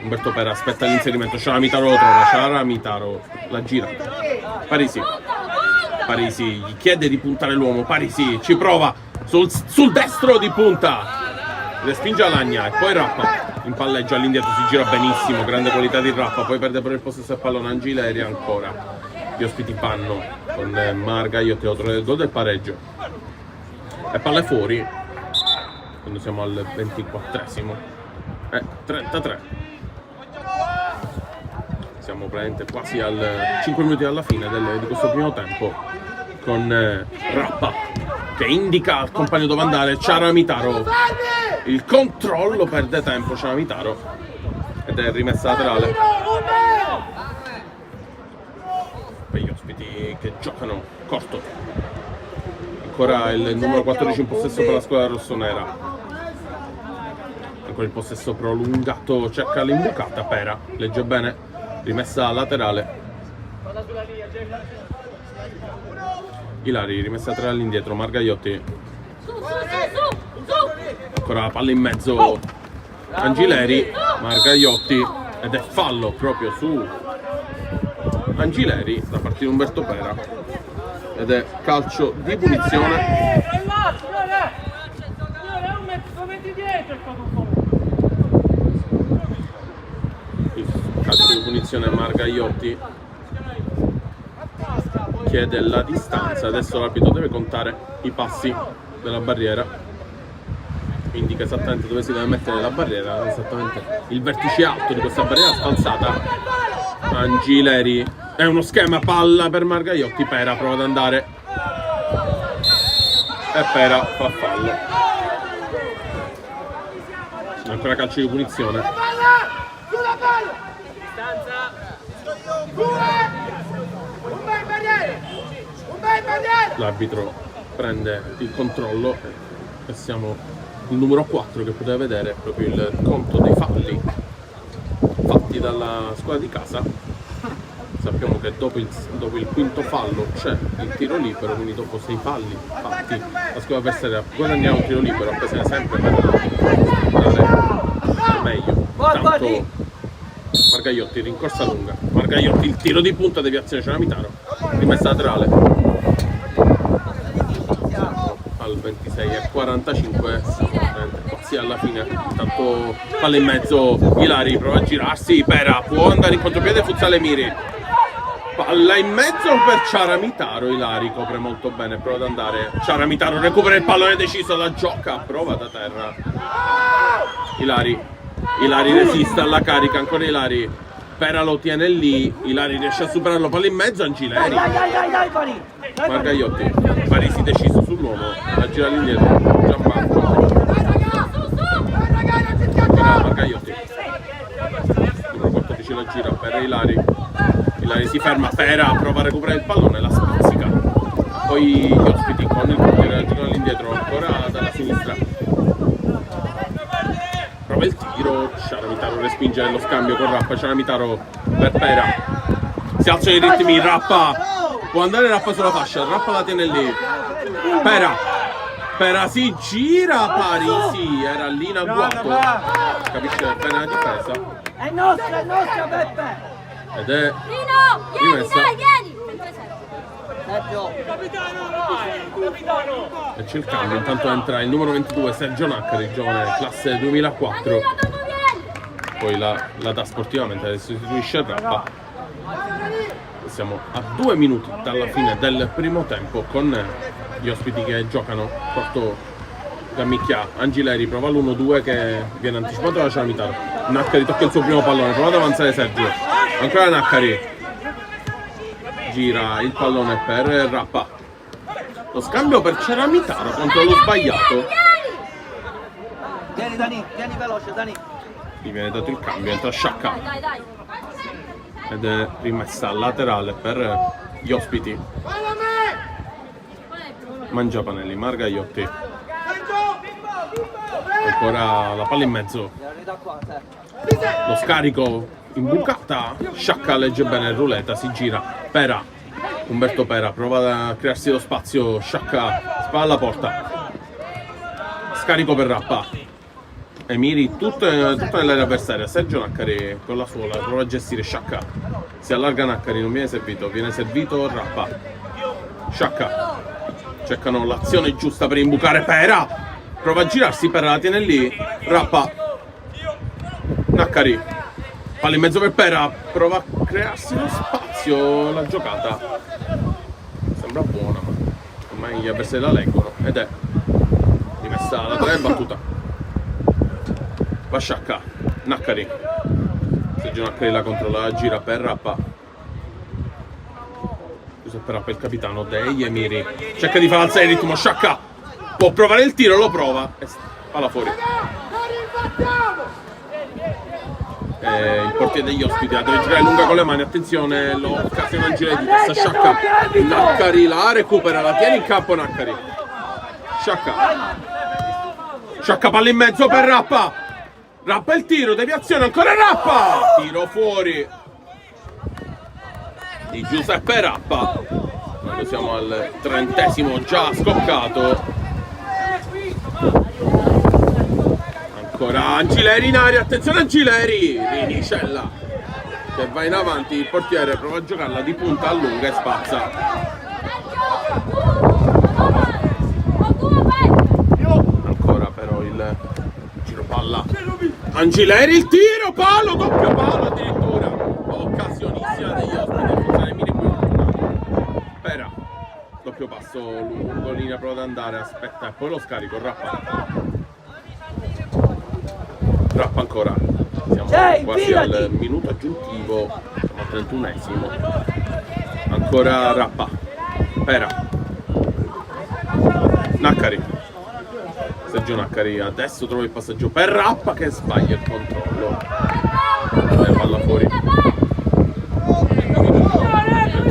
Umberto Pera aspetta l'inserimento, Celamitaro lo trova, Celamitaro la gira, Parisi gli chiede di puntare l'uomo, Parisi ci prova sul destro di punta, respinge Alagna e poi Rappa in palleggio all'indietro, si gira benissimo, grande qualità di Rappa, poi perde per il possesso del pallone Angileri. Ancora gli ospiti vanno con Margagliotti, autore del gol del pareggio, e palla fuori quando siamo al 24esimo, 33, siamo praticamente quasi al 5 minuti alla fine di questo primo tempo, con Rappa che indica al compagno dove andare, Celamitaro, il controllo, perde tempo Celamitaro ed è rimessa laterale per gli ospiti che giocano corto. Ancora il numero 14 in possesso per la squadra rossonera, ancora il possesso prolungato, cerca l'imbucata, Pera legge bene, rimessa laterale, Ilari, rimessa laterale all'indietro, Margagliotti, ancora la palla in mezzo, Angileri, Margagliotti, ed è fallo proprio su Angileri da parte di Umberto Pera ed è calcio di punizione. Il calcio di punizione, Margagliotti chiede la distanza, adesso l'arbitro deve contare i passi della barriera. indica esattamente dove si deve mettere la barriera, esattamente il vertice alto di questa barriera sfalsata. Angileri, è uno schema, palla per Margagliotti, Pera prova ad andare e Pera fa fallo. Ancora calcio di punizione. L'arbitro prende il controllo e siamo il numero 4 che potete vedere proprio il conto dei falli fatti dalla squadra di casa. Sappiamo che dopo il quinto fallo c'è il tiro libero, quindi dopo 6 falli fatti la squadra avversaria guadagnerà un tiro libero a pesare sempre per dare meglio. Tanto Margagliotti, rincorsa lunga, Margagliotti, il tiro di punta, deviazione Ciaramitaro, rimessa laterale al 26:45, quasi alla fine. Intanto palla in mezzo, Ilari prova a girarsi, Pera può andare in contropiede, Futsale Miri, palla in mezzo per Ciaramitaro, Ilari copre molto bene, prova ad andare, Ciaramitaro recupera il pallone deciso, la gioca, prova da terra, Ilari resiste alla carica, ancora Ilari, Pera lo tiene lì, Ilari riesce a superarlo, palla in mezzo, Angileri, Margagliotti, Parisi deciso sull'uomo, a girare indietro, Gianmarco, Margagliotti, numero 14 la gira, Pera Ilari si ferma, Pera prova a recuperare il pallone, la spazzica, poi gli ospiti con il portiere girano all'indietro, ancora dalla sinistra, prova il tiro, Ciaramitaro respinge lo scambio con Rappa, Ciaramitaro per Pera, si alzano i ritmi, Rappa può andare, Rappa sulla fascia, Rappa la tiene lì, Pera si gira, Parisi era lì in agguato, capisce bene la difesa, È nostra Peppe! ed è Rino, vieni, rimessa. dai, vieni! E c'è il cambio, intanto entra il numero 22 Sergio Naccari, giovane classe 2004, poi la dà sportivamente, sostituisce Rappa. Siamo a 2 minuti dalla fine del primo tempo con gli ospiti che giocano, quarto Gammicchia, Angileri prova l'1-2 che viene anticipato da Ciaramitaro, Naccari tocca il suo primo pallone, prova ad avanzare Sergio, ancora Naccari, gira il pallone per Rappa, lo scambio per Ciaramitaro contro lo sbagliato, Vieni Dani, vieni veloce Dani! gli viene dato il cambio, entra Sciacca Dai. ed è rimessa laterale per gli ospiti. Mangiapanelli, Margagliotti, ancora la palla in mezzo, lo scarico in bucata, Sciacca legge bene il ruleta, si gira, Pera, Umberto Pera prova a crearsi lo spazio, Sciacca spalla alla porta, scarico per Rappa, Emiri tutto nell'area avversaria, Sergio Naccari con la suola prova a gestire Sciacca, si allarga Naccari, non viene servito Rappa, Sciacca, cercano l'azione giusta per imbucare Pera, prova a girarsi, Pera la tiene lì, Rappa, Naccari, palla in mezzo per Pera, prova a crearsi lo spazio, la giocata sembra buona ma ormai gli avversari la leggono ed è rimessa la 3 battuta. Va Sciacca, Naccari, Sergio Naccari la controlla, gira per Rappa, Giuseppe Rappa il capitano degli Emiri, cerca di far alzare il ritmo, Sciacca può provare il tiro, lo prova e palla fuori. Il portiere degli ospiti la deve girare lunga con le mani, attenzione, l'occasione Angileri di testa, Sciacca, Naccari la recupera, la tiene in campo Naccari, Sciacca palla in mezzo per Rappa, il tiro, deviazione, ancora Rappa, tiro fuori di Giuseppe Rappa, noi siamo al 30esimo già scoccato, ancora Angileri in aria, attenzione Angileri, Rinicella che va in avanti, il portiere prova a giocarla di punta a lunga e spazza, ancora però il giro palla, Angileri il tiro, palo, doppio palo addirittura, occasionissima degli ospiti, Pera, doppio passo lungo, linea prova ad andare, aspetta e poi lo scarico, Rappa, Rappa ancora. Siamo quasi al minuto aggiuntivo, siamo al 31esimo. Ancora Rappa. Pera. Naccari. Sergio Naccari adesso trova il passaggio per Rappa che sbaglia il controllo. Palla fuori.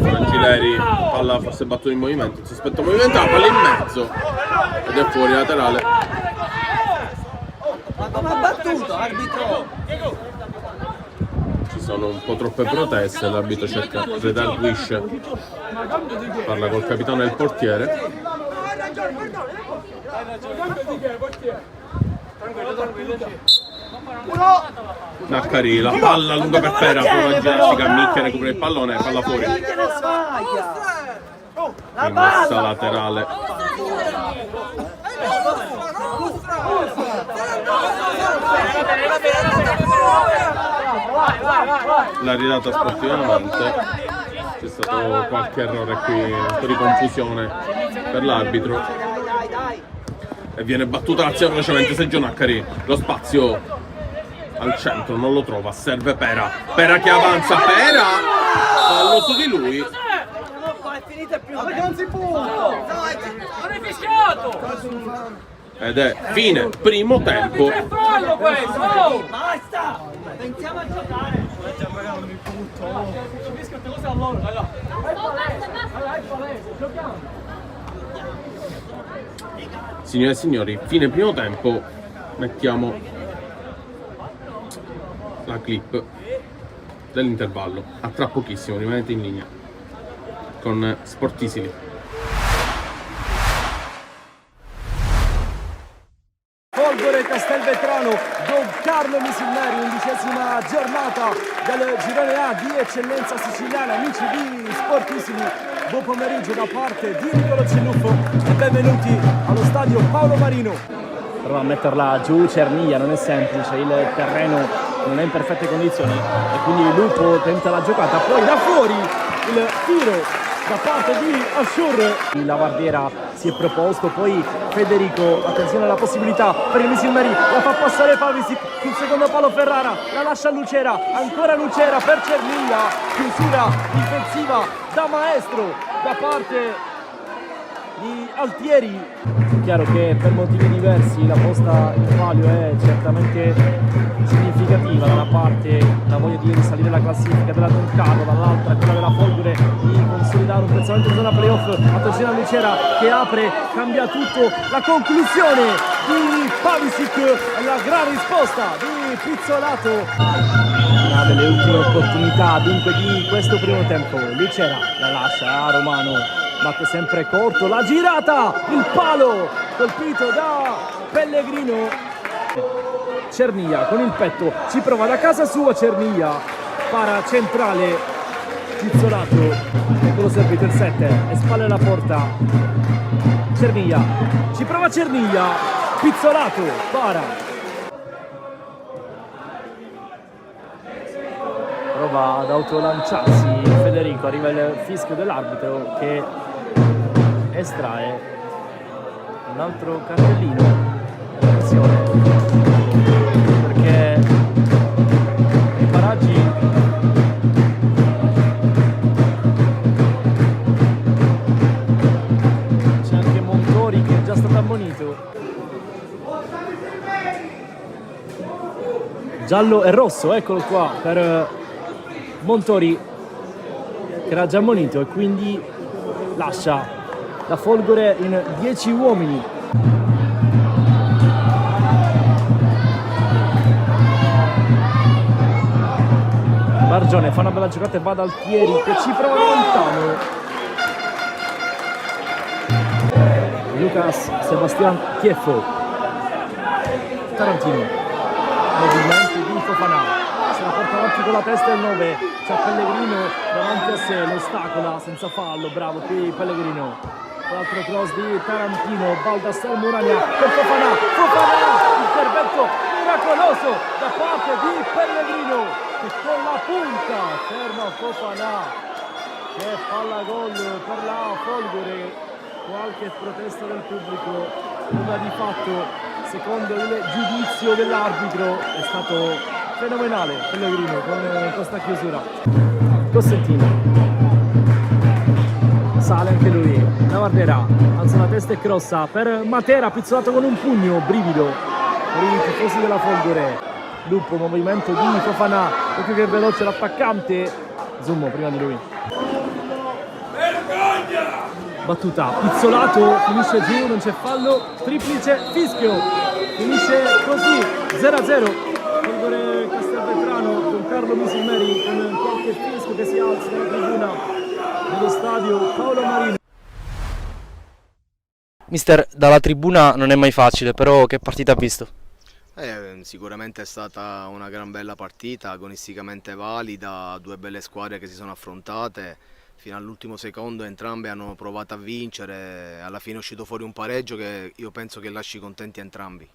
Angileri, palla forse battuta in movimento, il sospetto movimento, la palla in mezzo ed è fuori laterale. Ma come ha battuto, arbitro? Ci sono un po' troppe proteste, l'arbitro cerca di redarguisce. Parla col capitano e il portiere. Naccari, la palla lunga per Pera, prova a girarsi, Cammicchia recupera il pallone, palla fuori. Rimessa laterale. L'ha ridata sportivamente. C'è stato qualche errore qui, un po' di confusione per l'arbitro. E viene battuta l'azione velocemente Sergio Naccari. Lo spazio al centro non lo trova, serve Pera. Pera che avanza, Pera! Fallo su di lui. È finita più. Ma non si può! Non è fischiato! Ed è fine, primo tempo. Fallo questo! Basta! Pensiamo a giocare! Signore e signori, fine primo tempo. Mettiamo la clip dell'intervallo. A tra pochissimo, rimanete in linea con Sportisili. Folgore Castelvetrano, Don Carlo Misilnari, 11ª giornata del girone A di eccellenza siciliana. Amici di Sportisili, buon pomeriggio da parte di Nicolo Celluffo e benvenuti allo stadio Paolo Marino. Prova a metterla giù Cernia, non è semplice, il terreno non è in perfette condizioni e quindi il Lupo tenta la giocata, poi da fuori il tiro da parte di Ashur. La Vardiera si è proposto, poi Federico, attenzione alla possibilità per il Misilnari, la fa passare Pavisic sul secondo palo Ferrara, la lascia a Lucera, ancora Lucera per Cernia, chiusura difensiva da maestro da parte di Altieri. Chiaro che per motivi diversi la posta in palio è certamente significativa, da una parte la voglia di risalire la classifica della Don Carlo, dall'altra quella della Folgore di consolidare un piazzamento in zona playoff. Attenzione a Lucera che apre, cambia tutto, la conclusione di Pavisic, la gran risposta di Pizzolato. Una delle ultime opportunità dunque di questo primo tempo. Lucera la lascia a Romano, batte sempre corto, la girata, il palo colpito da Pellegrino. Cernia con il petto, ci prova da casa sua Cernia, para centrale Pizzolato, eccolo servito il 7, e spalle alla porta Cernia, ci prova Cernia, Pizzolato, para, prova ad autolanciarsi Federico, arriva il fischio dell'arbitro che estrae un altro cartellino. Attenzione, perché i paraggi c'è anche Montori che è già stato ammonito. Giallo e rosso, eccolo qua per Montori che era già ammonito e quindi lascia la Folgore in 10 uomini. Bargione fa una bella giocata e va da Altieri che ci prova lontano. Lucas Sebastian Tieffo, Tarantino, movimenti di Fofana, se la porta avanti con la testa il 9, c'è Pellegrino davanti a sé, lo ostacola senza fallo, bravo qui Pellegrino. L'altro cross di Tarantino, Baldassar Murania per Fofana, intervento miracoloso da parte di Pellegrino che con la punta ferma Fofana, che palla gol per la Folgore. Qualche protesta del pubblico, nulla di fatto, secondo il giudizio dell'arbitro è stato fenomenale Pellegrino con questa chiusura. Cosentino sale anche lui, la guarderà, alza la testa e crossa per Matera, pizzolato con un pugno, brivido per i tifosi della Folgore. Lupo, movimento di Fofana, ecco che veloce l'attaccante, Zummo prima di lui. Battuta, pizzolato, finisce giù, non c'è fallo, triplice, fischio, finisce così, 0-0. Folgore Castelvetrano con Carlo Misilmeri con qualche fischio che si alza nella tribuna dello stadio Paolo Marino. Mister, dalla tribuna non è mai facile, però che partita ha visto? Sicuramente è stata una gran bella partita, agonisticamente valida, due belle squadre che si sono affrontate, fino all'ultimo secondo entrambe hanno provato a vincere, alla fine è uscito fuori un pareggio che io penso che lasci contenti entrambi.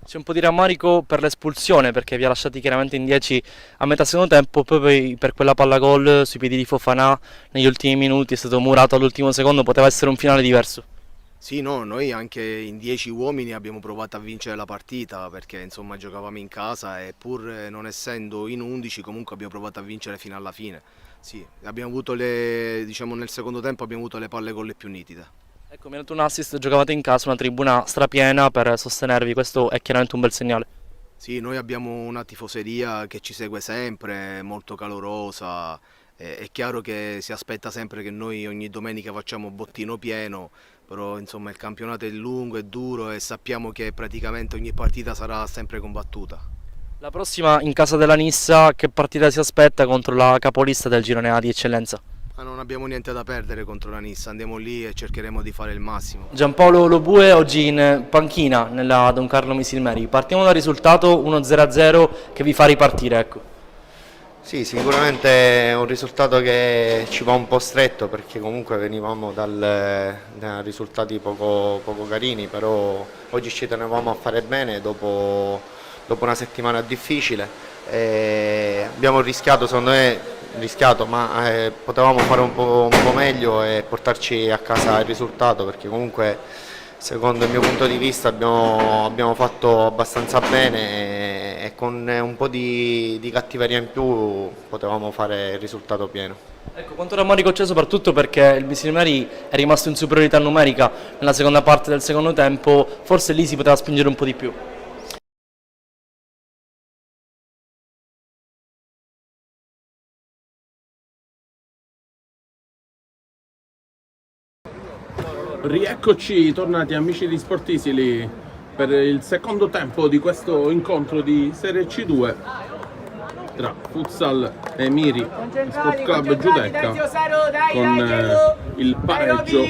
C'è un po' di rammarico per l'espulsione perché vi ha lasciati chiaramente in 10 a metà secondo tempo, poi per quella palla gol sui piedi di Fofana negli ultimi minuti è stato murato all'ultimo secondo, poteva essere un finale diverso. Sì, no, noi anche in 10 uomini abbiamo provato a vincere la partita perché insomma giocavamo in casa e pur non essendo in 11 comunque abbiamo provato a vincere fino alla fine. Sì, abbiamo avuto diciamo nel secondo tempo abbiamo avuto le palle gol le più nitide. Ecco, mi ha dato un assist, giocavate in casa, una tribuna strapiena per sostenervi, questo è chiaramente un bel segnale. Sì, noi abbiamo una tifoseria che ci segue sempre, molto calorosa, è chiaro che si aspetta sempre che noi ogni domenica facciamo bottino pieno, però insomma il campionato è lungo, è duro e sappiamo che praticamente ogni partita sarà sempre combattuta. La prossima in casa della Nissa, che partita si aspetta contro la capolista del girone A di eccellenza? Non abbiamo niente da perdere contro la Nissa, andiamo lì e cercheremo di fare il massimo. Giampaolo Lobue oggi in panchina nella Don Carlo Misilmeri. Partiamo dal risultato 1-0 che vi fa ripartire, ecco. Sì, sicuramente è un risultato che ci va un po' stretto perché comunque venivamo da risultati poco carini, però oggi ci tenevamo a fare bene dopo una settimana difficile. Abbiamo rischiato, secondo me, ma potevamo fare un po' meglio e portarci a casa il risultato perché comunque secondo il mio punto di vista abbiamo fatto abbastanza bene e con un po' di cattiveria in più potevamo fare il risultato pieno. Ecco, quanto rammarico c'è soprattutto perché il Misilmeri è rimasto in superiorità numerica nella seconda parte del secondo tempo, forse lì si poteva spingere un po' di più. Rieccoci tornati amici di Sportisili per il secondo tempo di questo incontro di Serie C2 tra Futsal e Miri Sport Club Giudecca con il pareggio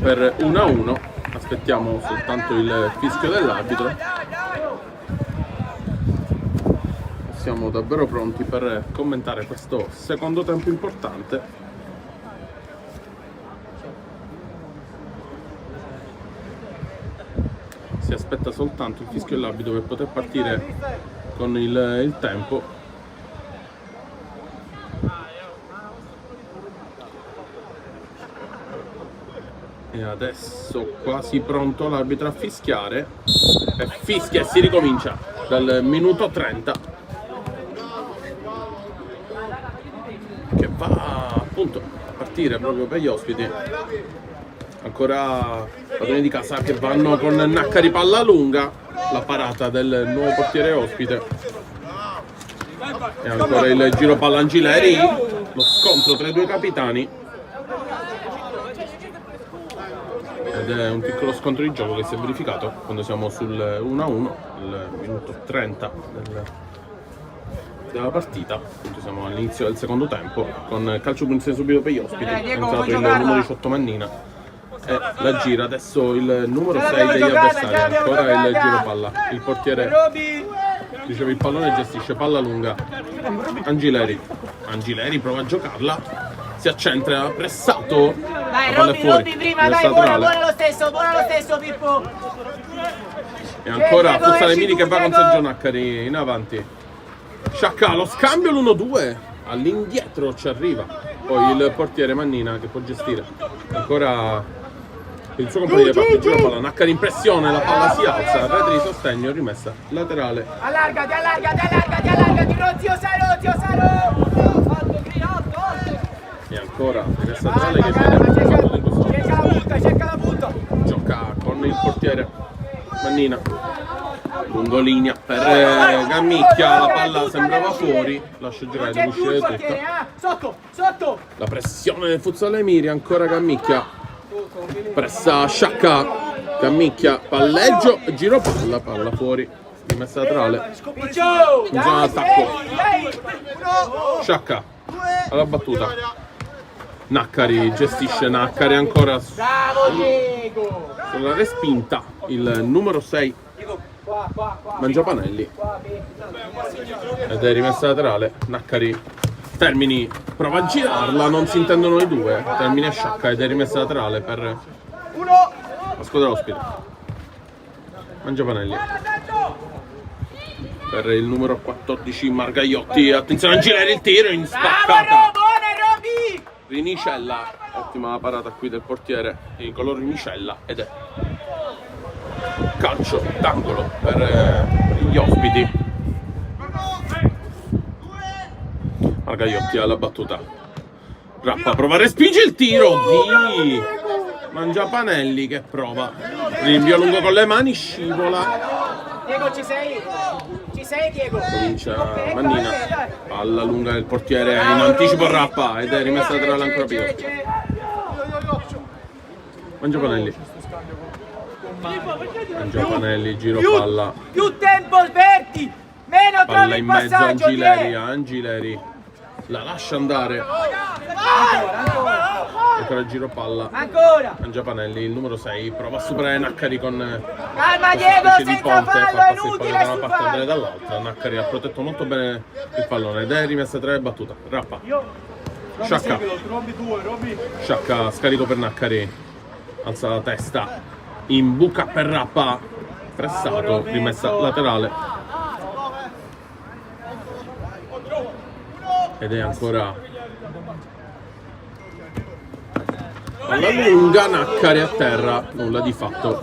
per 1-1. Aspettiamo soltanto il fischio dell'arbitro. Siamo davvero pronti per commentare questo secondo tempo importante. Si aspetta soltanto il fischio dell'arbitro per poter partire con il tempo. E adesso quasi pronto l'arbitro a fischiare e fischia e si ricomincia dal minuto 30 che va appunto a partire proprio per gli ospiti. Ancora padroni di casa che vanno con Naccari palla lunga, la parata del nuovo portiere ospite e ancora il giro palla Angileri, lo scontro tra i due capitani ed è un piccolo scontro di gioco che si è verificato quando siamo sul 1-1, il minuto 30 della partita. Siamo all'inizio del secondo tempo con calcio punizione subito per gli ospiti, è entrato il numero 18 Mannina e la gira adesso il numero 6 degli avversari, ancora il giro palla, il portiere riceve il pallone e gestisce palla lunga Angileri prova a giocarla, si accentra, pressato, la palla è fuori, prima dai, buona lo stesso Pippo. e ancora Futsal Miri che va con Sergio Naccari in avanti, Sciacca lo scambio l'1-2, all'indietro ci arriva poi il portiere Mannina che può gestire, ancora il suo compagno di parte, gira palla, Naccari in pressione, la palla si alza, rete di sostegno, rimessa laterale. Allargati, Rozzi, Osaro! E ancora rimessa laterale che viene Cerca la punta! gioca con il portiere Mannina, lungolinea per Gammicchia, la palla sembrava fuori, lascia girare, deve uscire tutta. Sotto! La pressione del Futsal Emiri, ancora Gammicchia, pressa Sciacca, Gammicchia, palleggio, giro palla fuori, rimessa laterale, in zona d'attacco, Sciacca alla battuta, Naccari gestisce, Naccari ancora sulla respinta, il numero 6 Mangiapanelli, ed è rimessa laterale, Naccari Termini prova a girarla, non si intendono i due, Termini a Sciacca ed è rimessa laterale per la squadra ospite. Mangiapanelli per il numero 14 Margagliotti, attenzione Angileri, il tiro in spaccata. Rinicella, ottima la parata qui del portiere in color Rinicella, ed è calcio d'angolo per gli ospiti. Margagliotti alla battuta, Rappa prova a respingere il tiro di Mangiapanelli che prova, rinvio lungo con le mani, scivola. Diego, ci sei? Ci sei, Diego? Comincia Mannina, palla lunga del portiere in anticipo Rappa ed è rimessa laterale ancora più. Mangiapanelli, giro palla, più tempo Alberti, meno palla trovi in il mezzo, passaggio, Angileri la lascia andare, ancora giro palla, ancora Mangiapanelli, il numero 6 prova a superare Naccari con calma Diego, specie di senza ponte, fallo, fa è passare il inutile pallone da una parte e stufare. andare dall'altra. Naccari ha protetto molto bene il pallone ed è rimessa tra le battute. Rappa, Sciacca scarico per Naccari, alza la testa, in buca per Rappa, pressato, rimessa laterale ed è ancora alla lunga, Naccari a terra, nulla di fatto,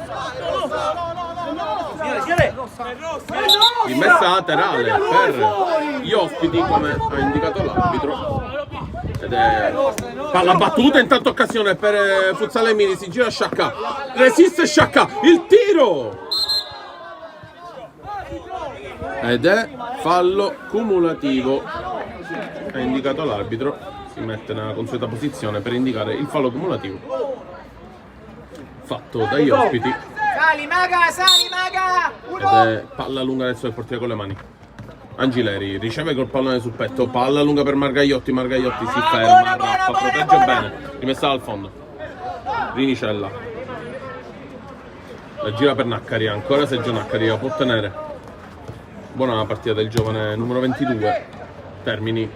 rimessa laterale per gli ospiti come ha indicato l'arbitro, ed è palla battuta, intanto occasione per Futsal Emiri, si gira Sciacca, resiste Sciacca, il tiro ed è fallo cumulativo, ha indicato l'arbitro, si mette nella consueta posizione per indicare il fallo cumulativo fatto dagli ospiti. Sali maga! Ed è palla lunga adesso del portiere con le mani. Angileri riceve col pallone sul petto, palla lunga per Margagliotti si ferma, Rappa protegge bene, rimessa dal fondo, Rinicella, la gira per Naccari, ancora Sergio Naccari, la può ottenere, buona la partita del giovane numero 22, Termini,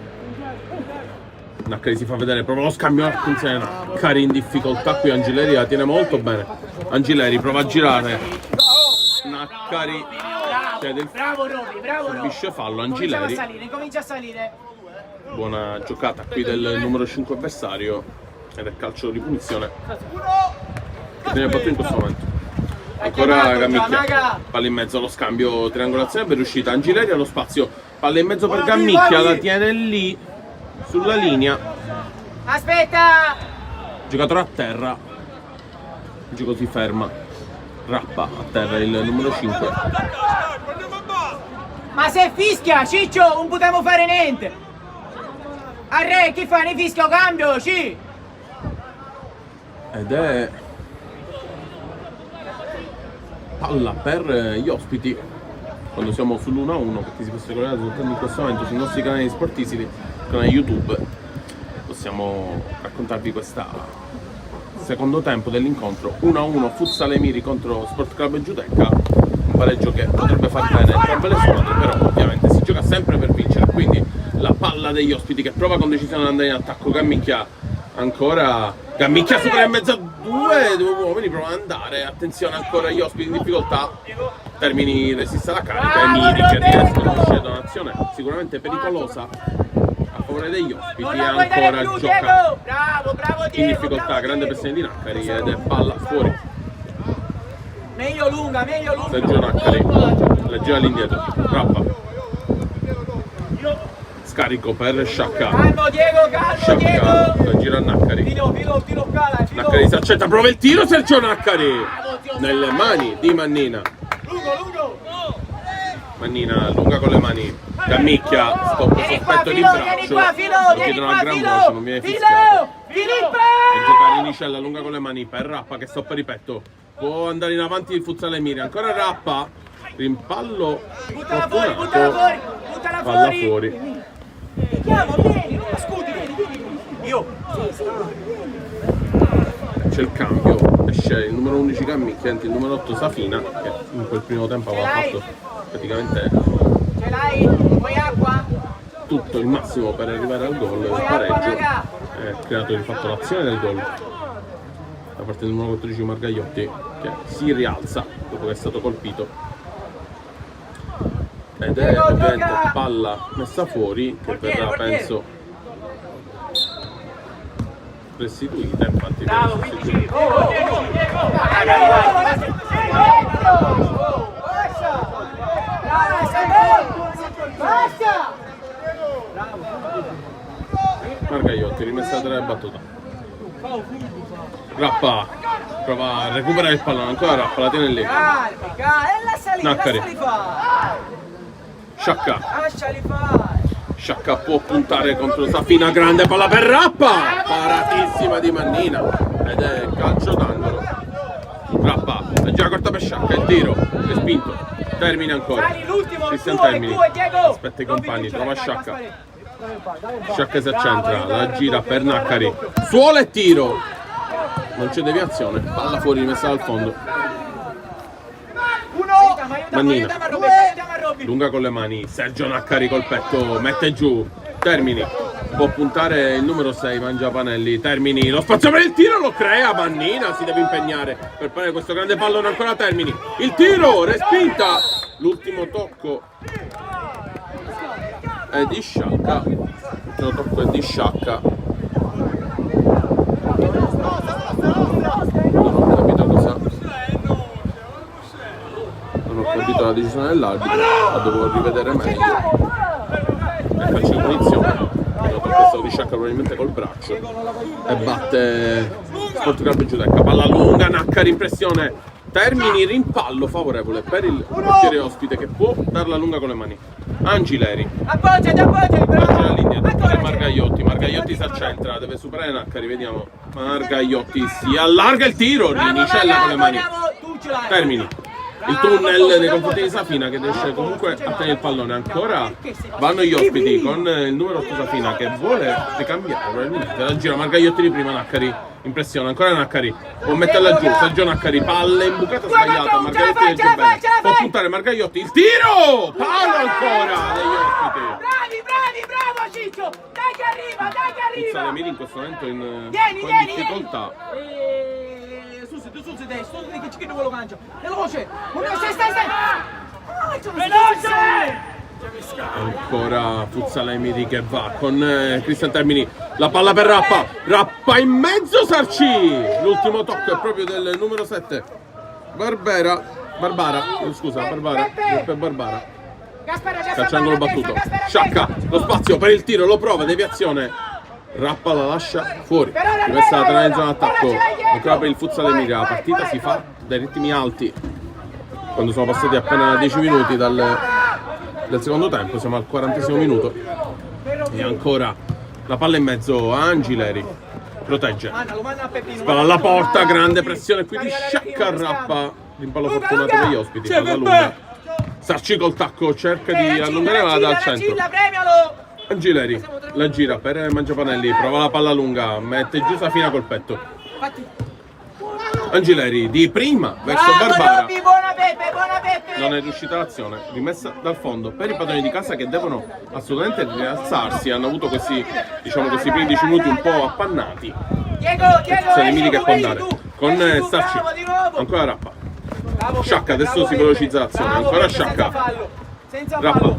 Naccari si fa vedere, prova lo scambio, attenzione Naccari in difficoltà qui, Angileri la tiene molto bene, Angileri prova a girare, Naccari Bravo Roby, subisce fallo, Angileri, comincia a salire. Buona giocata qui del numero 5 avversario ed è calcio di punizione che viene battuto in questo momento. Ancora Gammicchia, palla in mezzo allo scambio, triangolazione per riuscita, Angileri allo spazio, palla in mezzo per Gammicchia, la tiene lì sulla linea, Aspetta! giocatore a terra, il gioco si ferma, Rappa a terra il numero 5. Ma se fischia, Ciccio, non potremo fare niente! A re, chi fa? Ne fischia o cambio, sì! Ed è palla per gli ospiti quando siamo sull'1-1, perché si può seguire soltanto in questo momento sui nostri canali sportivi, canale YouTube. Possiamo raccontarvi questa secondo tempo dell'incontro 1-1 Futsal Emiri contro Sport Club Giudecca, un pareggio che potrebbe far bene entrambe le squadre, però ovviamente si gioca sempre per vincere, quindi la palla degli ospiti che prova con decisione ad andare in attacco, Gammicchia ancora, Gammicchia supera in mezzo a due uomini, prova ad andare, attenzione ancora gli ospiti in difficoltà, Termini resiste alla carica, Emiri che riescono a uscire da un'azione sicuramente pericolosa a favore degli ospiti, ancora gioca Bravo, in difficoltà, grande pressione di Naccari ed è palla fuori. Meglio lunga. Sergio Naccari, la gira all'indietro, Rappa. Scarico per Sciacca. Calmo Diego. La gira a Naccari. Filo, cala. Naccari si accetta, prova il tiro, Sergio Naccari. Nelle mani di Mannina. Lungo. Mannina lunga con le mani, Cammicchia, stop sospetto di braccio, lo chiedono a gran voce, non viene fischiato. E giocare Nicella lunga con le mani per Rappa che stoppa di petto, può andare in avanti il futsale Miri, ancora Rappa, rimpallo fortunato, palla fuori. Vieni, non scuti, vieni. Io. C'è il cambio, esce il numero 11 Cammicchia, il numero 8 Safina, che in quel primo tempo aveva fatto praticamente Ce l'hai? Vuoi acqua? tutto il massimo per arrivare al gol, il pareggio, e creato di fatto l'azione del gol da parte del numero 14 Margagliotti, che si rialza dopo che è stato colpito, ed è ovviamente palla messa fuori che verrà, penso, restituita, infatti Margagliotti, rimessa a 3 battuta. Rappa prova a recuperare il pallone, ancora Rappa, la tiene lì. Naccari. Sciacca. Lasciali fare. Sciacca può puntare contro Safina, grande palla per Rappa, paratissima di Mannina, ed è calcio d'angolo. Rappa, la gira corta per Sciacca, il tiro, respinto, termina ancora. Cristian Termini, aspetta i compagni, trova Sciacca. Sciacca si accentra, la gira per Naccari, suola e tiro, non c'è deviazione, palla fuori rimessa dal fondo. Mannina, lunga con le mani, Sergio Naccari col petto, mette giù, Termini, può puntare il numero 6 Mangiapanelli, Termini, lo spazio per il tiro lo crea, Mannina si deve impegnare per fare questo grande pallone, ancora Termini, il tiro, respinta, l'ultimo tocco è di Sciacca, l'ultimo tocco è di Sciacca, non ho capito cosa, non ho capito la decisione dell'arbitro, la devo rivedere meglio. Nel calcio di punizione, il tocco è stato di Sciacca probabilmente col braccio e batte Sport Club Giudecca, palla lunga, Naccari in pressione, Termini, rimpallo favorevole per il portiere ospite che può darla lunga con le mani. Angileri, Appoggiati, Angela all'indietro, c'è Margagliotti si accentra, deve superare Naccari, vediamo, Margagliotti si allarga il tiro, Nicella con le mani, Termini, il tunnel nei confronti di Safina che riesce comunque a tenere il pallone, ancora vanno gli ospiti con il numero 8 Safina che vuole ricambiare probabilmente, la gira Margagliotti di prima, Naccari in pressione, ancora Naccari, può metterla giù, Sergio Naccari, palle imbucata sbagliata, Margagliotti legge bene, può puntare Margagliotti, il tiro, palo ancora degli ospiti. Bravo Ciccio, dai che arriva. Futsale Miri in questo momento in un po' di difficoltà. Sul destro, che non lo mangia. Veloce! Stai! Veloce! Ancora Futsale Miri che va con Cristian Termini, la palla per Rappa in mezzo, Sarci, l'ultimo tocco è proprio del numero 7 Barbara, Giuseppe Barbara, calciangolo battuto, Sciacca, lo spazio per il tiro, lo prova, deviazione, Rappa la lascia fuori, rimessa la tenere in zona d'attacco, ancora per il Futsale Miri, la partita si fa dai ritmi alti, quando sono passati appena 10 minuti del secondo tempo, siamo al 40esimo minuto e ancora la palla in mezzo a Angileri, protegge, spalla alla porta, grande pressione qui di Sciacca, Rappa, rimpallo fortunato per gli ospiti, palla lunga, Sarci col tacco, cerca di allungare la dal centro, Angileri la gira per Mangiapanelli, prova la palla lunga, mette giù Safina col petto, Angileri di prima verso Barbara, non è riuscita l'azione, rimessa dal fondo per i padroni di casa che devono assolutamente rialzarsi, hanno avuto questi, diciamo così, 15 minuti un po' appannati, Futsale Miri che può andare con Sarci, ancora Rappa, Sciacca, adesso si velocizza l'azione, ancora Sciacca, Rappa,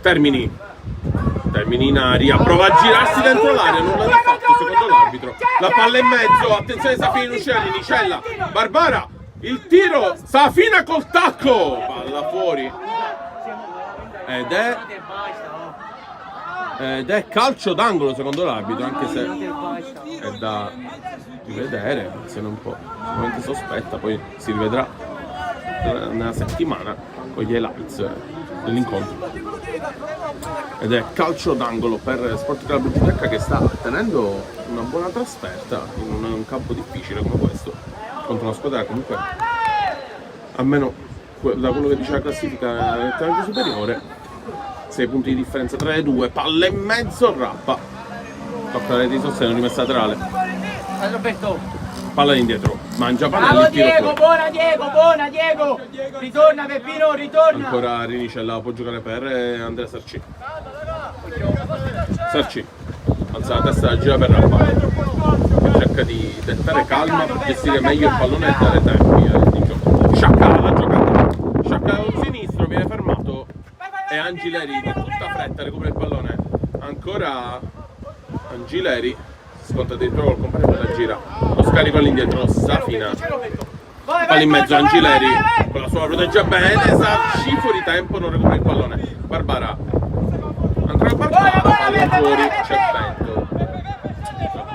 Termini in aria, prova a girarsi dentro l'aria, nulla di fatto secondo l'arbitro, la palla in mezzo, attenzione Safina Nicella, Barbara, il tiro, Safina col tacco, palla fuori ed è calcio d'angolo secondo l'arbitro, anche se è da rivedere, se non può, sicuramente sospetta, poi si rivedrà nella settimana con gli highlights dell'incontro. Ed è calcio d'angolo per Sport Club Giudecca, che sta ottenendo una buona trasferta in un campo difficile come questo, contro una squadra comunque, almeno da quello che dice la classifica, nettamente superiore. 6 punti di differenza tra le due, palla in mezzo, Rappa tocca la rete di sostegno, rimessa laterale, palla indietro, mangia Panelli, Bravo tiro Diego, fuori. buona Diego, buona Diego! Ritorna Peppino, ritorna! Ancora Rinicella, può giocare per Andrea Sarci. Sarci alza la testa, la gira per Rappa, che cerca di dettare calma per gestire meglio il pallone e dare tempi di gioco. Sciacca la giocata, Sciacca con sinistro, viene fermato e Angileri con tutta fretta recupera il pallone. Ancora Angileri, sconta addirittura col compagno per la gira, lo scarico all'indietro, Safina, palla in mezzo, Angileri con la sua protegge bene, Sarci fuori tempo, non recupera il pallone. Barbara, ancora Barbara, palla fuori, c'è vento,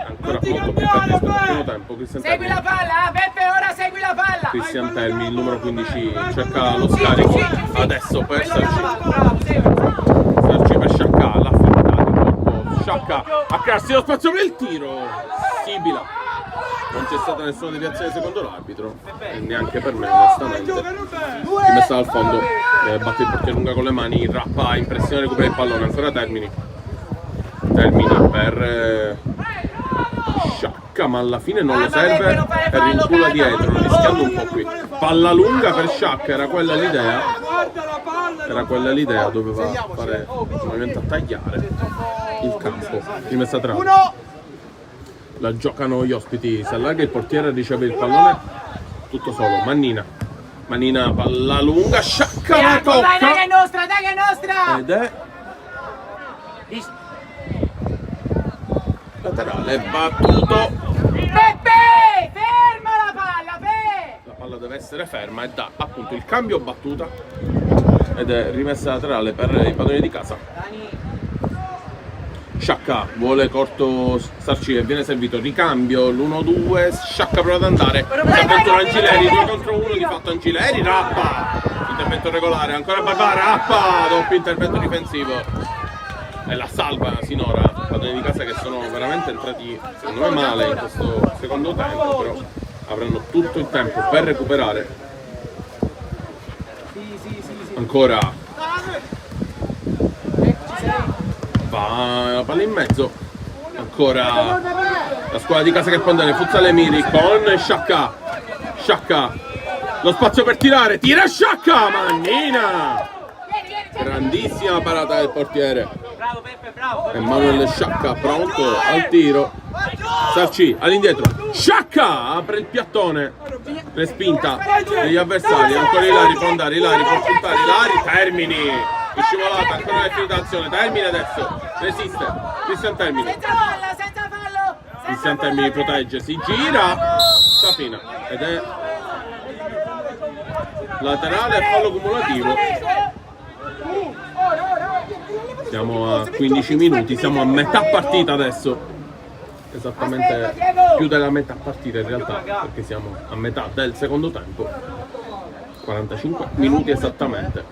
ancora molto più tardi rispetto al primo tempo. Cristian Segui Termini, la palla, Peppe, ora segui la palla! Cristian Termini, il numero 15, cerca lo scarico, adesso per Sarci, Sarci per Sciacca, l'affrontata in corpo, Sciacca a crearsi lo spazio per il tiro, Sibila, non c'è stata nessuna deviazione secondo l'arbitro e neanche per me onestamente. Rimessa dal fondo, batte il portiere lunga con le mani, Rappa in pressione, recupera il pallone, ancora Termini per Sciacca, ma alla fine non lo serve e rincula dietro, rischiando un po' qui. Palla lunga per Sciacca, era quella l'idea, doveva fare un movimento a tagliare il campo. Rimessa tra, la giocano gli ospiti, si allarga il portiere, riceve il pallone tutto solo, Mannina, palla lunga, Sciacca la tocca Dai che è nostra, dai che è nostra! ed è laterale, battuto. Peppe, ferma la palla, Peppe! La palla deve essere ferma e dà appunto il cambio battuta ed è rimessa laterale per i padroni di casa. Sciacca vuole corto Sarci e viene servito, ricambio, l'1-2, Sciacca prova ad andare, intervento Angileri, 2 contro 1 di fatto Angileri, Rappa, intervento regolare, ancora Barbara, Rappa, doppio intervento difensivo e la salva sinora, padroni di casa che sono veramente entrati secondo me male in questo secondo tempo, però avranno tutto il tempo per recuperare. Ancora va la palla in mezzo, ancora la squadra di casa che può andare, Futsale Miri con Sciacca, lo spazio per tirare, tira Sciacca, Mannina, grandissima parata del portiere. Bravo Peppe, bravo! Emanuele Sciacca pronto al tiro, Sarci all'indietro, Sciacca apre il piattone, respinta degli avversari, ancora Ilari può andare, Ilari può puntare, Ilari, Termini, scivolata, ancora la finitazione, Termini adesso, resiste, Cristian Termini, Senza fallo! Cristian Termini protegge, si gira, Safina ed è laterale e fallo cumulativo. Siamo a 15 minuti, siamo a metà partita adesso, esattamente più della metà partita in realtà, perché siamo a metà del secondo tempo, 45 minuti esattamente.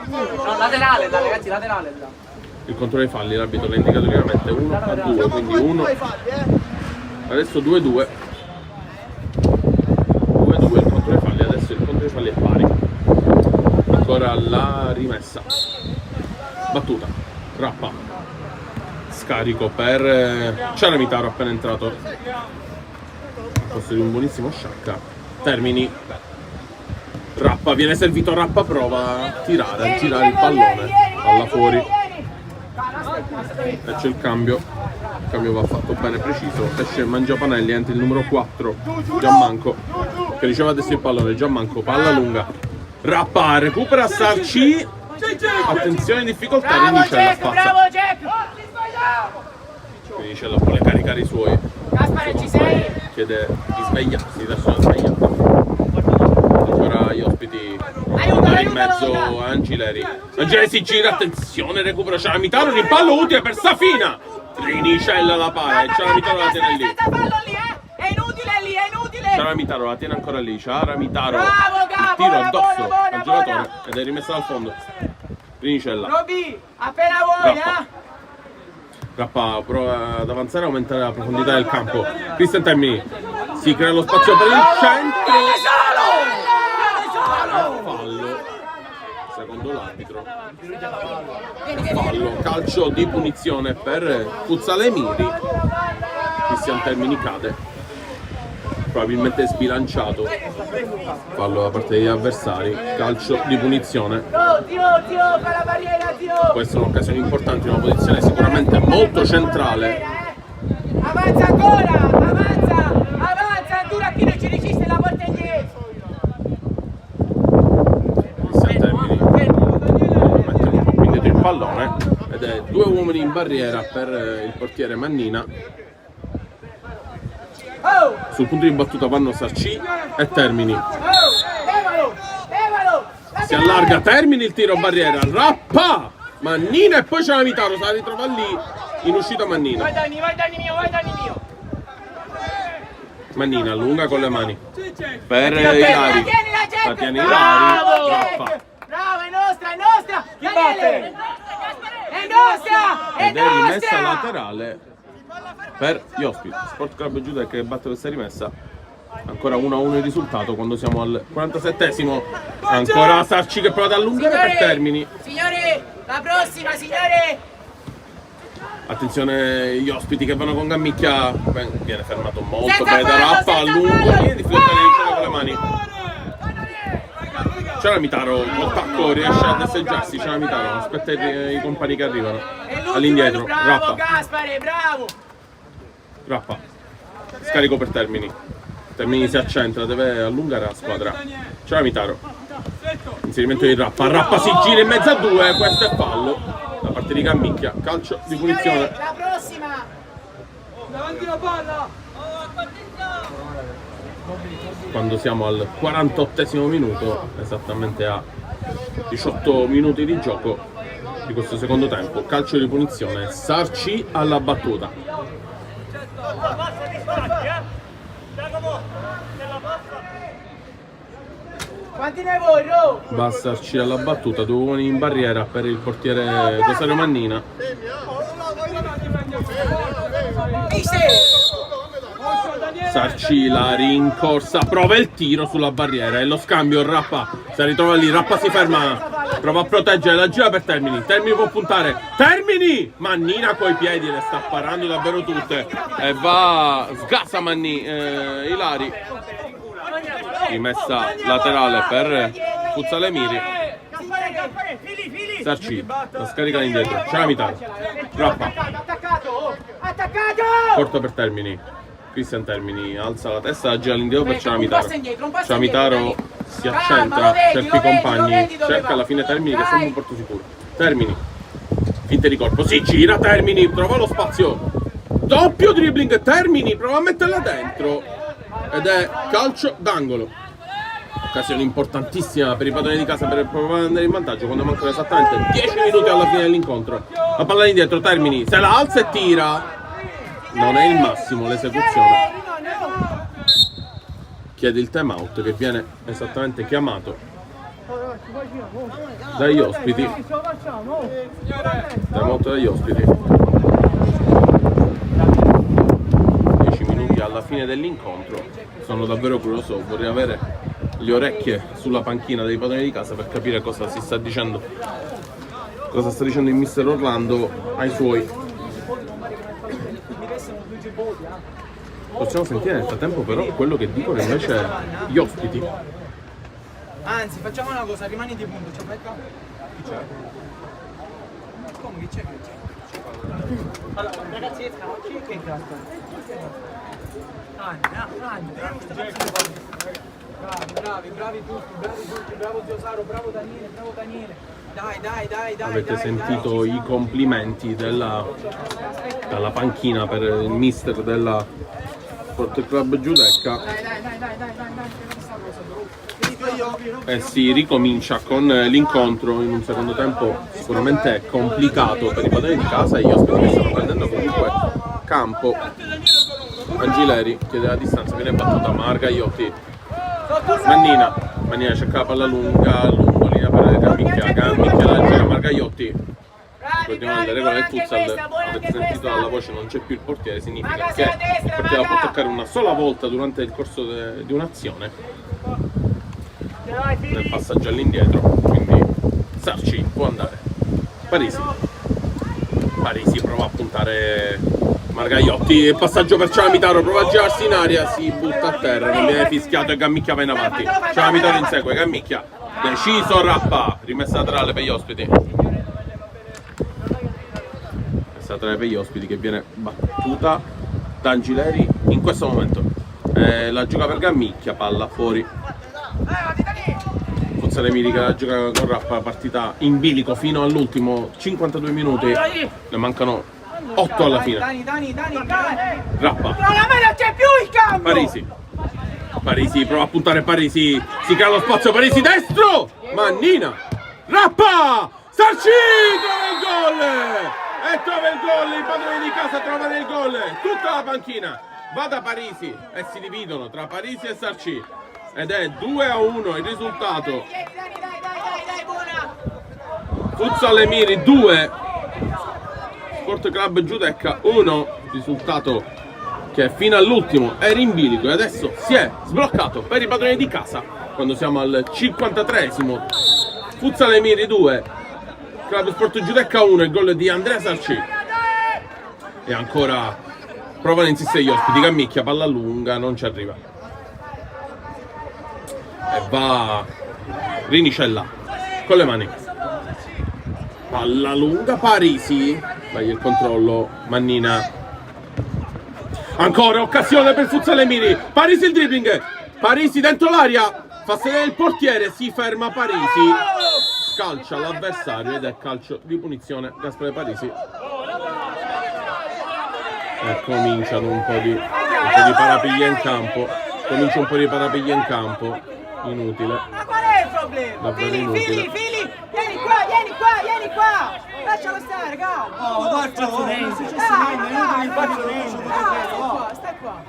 No, laterale, ragazzi, laterale. Il controllo dei falli, l'arbitro l'ha indicato chiaramente 1-2, quindi 1, adesso 2-2, il controllo dei falli, adesso il controllo dei falli è pari. Ancora la rimessa, battuta, Rappa, scarico per Ciaramitaro appena entrato al posto di un buonissimo Sciacca. Termini, Rappa viene servito, Rappa prova a tirare, il pallone, palla fuori e c'è il cambio va fatto bene preciso, esce Mangiapanelli, entra il numero 4 Gianmanco che riceve adesso il pallone, Gianmanco, palla lunga, Rappa recupera Sarci, attenzione in difficoltà, Rinicella spazza, Bravo Jack! Rinicella vuole caricare i suoi. Gaspare, ci sei? chiede di svegliarsi, adesso è svegliato. Ancora gli ospiti in mezzo a Angileri. Angileri si gira, attenzione, recupero Ciaramitaro, rimpallo utile per Safina. Trinicella la para e Ciaramitaro la tiene lì. È inutile lì, è inutile! Ciaramitaro la tiene ancora lì, Ciaramitaro Bravo, il tiro buona, addosso buona, al giocatore ed è rimessa dal fondo. Trinicella. Roby, appena vuoi, Rappa prova ad avanzare e aumentare la profondità del campo. Cristian Termini si crea lo spazio per il centro. Fallo secondo l'arbitro. Fallo, calcio di punizione per Fuzzalemiri. Cristian Termini cade, probabilmente sbilanciato. Fallo da parte degli avversari, calcio di punizione. Zio, per la barriera, zio! Questa è un'occasione importante, una posizione sicuramente molto centrale. Avanza ancora, avanza, Turacchino ci resiste la porta indietro! Cristian Termini mette un po' indietro il pallone ed è 2 uomini in barriera per il portiere Mannina. Sul punto di battuta vanno Sarci e Termini. Si allarga Termini, il tiro a barriera, Rappa, Mannina e poi Ciaramitaro, si ritrova lì in uscita Mannina. Vai Dani mio! Mannina allunga con le mani per Ilari. La tiene Ilari. Rappa. Bravo, è nostra! Chi batte? È nostra! Ed è rimessa laterale per gli ospiti. Sport Club Giudecca che batte questa rimessa. Ancora 1-1 il risultato quando siamo al 47esimo. Ancora Sarci che prova ad allungare per Termini. Signore, la prossima, signore! Attenzione gli ospiti che vanno con Gammicchia. Viene fermato molto bene da Rappa, allunga, viene di flettere con le mani. Ciaramitaro col tacco riesce a desseggiarsi. Ciaramitaro aspetta i compagni che arrivano. All'indietro, Bravo, Rappa. Gaspare, bravo! Rappa, scarico per Termini. Termini si accentra, deve allungare la squadra. Ciaramitaro, inserimento di Rappa. Rappa si gira in mezzo a 2, questo è fallo da parte di Gammicchia. Calcio di punizione. La prossima! Davanti la palla! Quando siamo al 48esimo minuto, esattamente a 18 minuti di gioco di questo secondo tempo. Calcio di punizione, Sarci alla battuta. Quanti ne vuoi, Ro? Bassarci alla battuta, 2 uomini in barriera per il portiere Rosario Mannina. Sarci la rincorsa, prova il tiro sulla barriera e lo scambio. Rappa si ritrova lì, Rappa si ferma, prova a proteggere, la gira per Termini. Termini può puntare, Termini! Mannina coi piedi, le sta parando davvero tutte e va, sgassa Ilari. Rimessa laterale per Fuzzalemiri. Sarci la scarica indietro, Ciaramitaro, Rappa, corto per Termini. Cristian Termini alza la testa, la gira all'indietro per Ciaramitaro. Ciaramitaro si accentra, cerca i compagni, cerca alla fine Termini che sembra un porto sicuro. Termini, finte di corpo, si gira Termini, trova lo spazio, doppio dribbling, Termini prova a metterla dentro ed è calcio d'angolo. Occasione importantissima per i padroni di casa per provare ad andare in vantaggio quando mancano esattamente 10 minuti alla fine dell'incontro. La palla indietro, Termini se la alza e tira. Non è il massimo l'esecuzione. Chiede il time out che viene esattamente chiamato dagli ospiti. Time out dagli ospiti. 10 minuti alla fine dell'incontro. Sono davvero curioso, vorrei avere le orecchie sulla panchina dei padroni di casa per capire cosa si sta dicendo. Cosa sta dicendo il mister Orlando ai suoi. Possiamo sentire nel frattempo però quello che dicono invece gli ospiti. Anzi, facciamo una cosa, rimani di punto, ci becca? Chi c'è? Come chi c'è? Allora, ragazzi, che gratta? Bravi tutti, bravo Zio Saro, bravo Daniele. Dai. Avete sentito i complimenti dalla panchina per il mister Sport Club Giudecca. E si ricomincia con l'incontro in un secondo tempo sicuramente complicato per i padroni di casa e gli ospiti che stanno prendendo comunque campo. Angileri chiede la distanza, viene battuta Margagliotti. Mannina cerca la palla lunga, lungo linea per Gambicchia la gira Margagliotti. Ricordiamo le regole del futsal, avete sentito dalla voce, non c'è più il portiere, significa che il portiere può toccare una sola volta durante il corso di un'azione nel passaggio all'indietro, quindi Sarci può andare. Parisi prova a puntare Margagliotti, il passaggio per Cialamitaro, prova a girarsi in aria, si butta a terra, non viene fischiato e Gammicchia va in avanti. Cialamitaro insegue, Gammicchia, deciso, Rappa, rimessa laterale per gli ospiti. Per gli ospiti che viene battuta da Angileri in questo momento. La gioca per Gammicchia, palla fuori. Futsal Emili che la gioca con Rappa, partita in bilico fino all'ultimo, 52 minuti, ne mancano 8 alla fine. Rappa. Non c'è più il cambio! Parisi prova a puntare, Parisi, si crea lo spazio, Parisi destro! Mannina! Rappa! Sarci trova il gol! E trova il gol, i padroni di casa trovano il gol, tutta la panchina va da Parisi e si dividono tra Parisi e Sarci ed è 2-1 il risultato. Futsal Emiri 2, Sport Club Giudecca 1, risultato che fino all'ultimo era in bilico e adesso si è sbloccato per i padroni di casa quando siamo al 53esimo. Futsal Emiri 2, Club Sport Giudecca 1, il gol di Andrea Sarci. E ancora provano a insistere gli ospiti, Gammicchia, palla lunga, non ci arriva. E va Rinicella con le mani. Palla lunga, Parisi. Vai il controllo, Mannina. Ancora occasione per Futsal Emiri. Parisi il dribbling. Parisi dentro l'aria. Fa sedere il portiere, si ferma Parisi. Calcia l'avversario ed è calcio di punizione. Gaspare Parisi. E cominciano un po' di parapiglia in campo. Inutile. Ma qual è il problema? Davvero inutile. Fili, vieni qua! Lascialo stare, calma! Oh, dai, stai qua!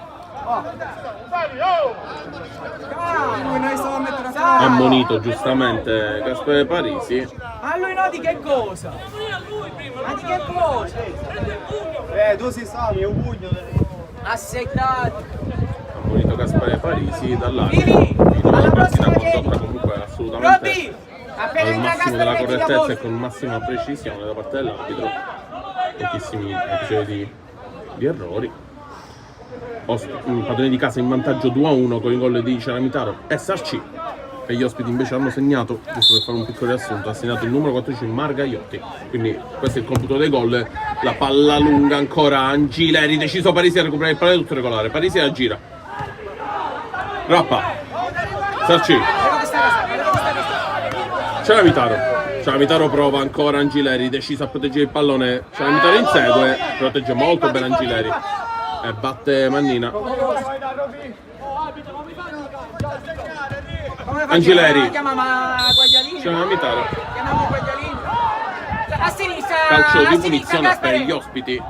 Noi stiamo a mettere a Calma. Ammonito giustamente Gaspare Parisi. Ma lui no di che cosa? Ma di che cosa? tu si sai, un pugno. Assettato! Ammonito Gaspare Parisi dall'area. Fili, alla prossima Condotta vieni! comunque assolutamente Robby! Appena al entra a massimo casa della metti la correttezza e voce! con massima precisione da parte dell'arbitro. Pochissimi episodi di errori. Padroni di casa in vantaggio 2-1 con il gol di Cialamitaro e Sarci, e gli ospiti invece hanno segnato, giusto per fare un piccolo riassunto, ha segnato il numero 14 Margagliotti. Quindi questo è il computo dei gol. La palla lunga ancora, Angileri, deciso Parisi a recuperare il pallone, tutto regolare, Parisi la gira, Rappa, Sarci, Cialamitaro prova ancora, Angileri deciso a proteggere il pallone, Cialamitaro insegue, protegge molto bene Angileri e batte Mannina. Angileri, Chiamiamo Guaglialini. Cialamitaro, Chiamiamo Guaglialini. A sinistra. calcio di punizione per gli ospiti.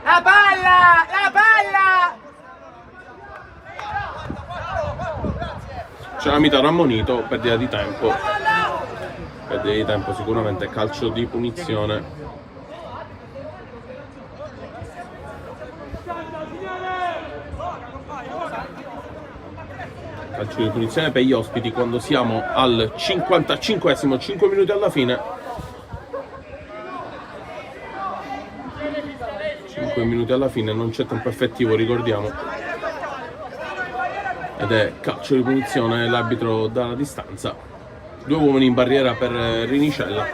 La palla! Cialamitaro ammonito, perdita di tempo sicuramente, calcio di punizione. Calcio di punizione per gli ospiti quando siamo al 55esimo, 5 minuti alla fine. 5 minuti alla fine, non c'è tempo effettivo, ricordiamo. Ed è calcio di punizione, l'arbitro dalla distanza. 2 uomini in barriera per Rinicella.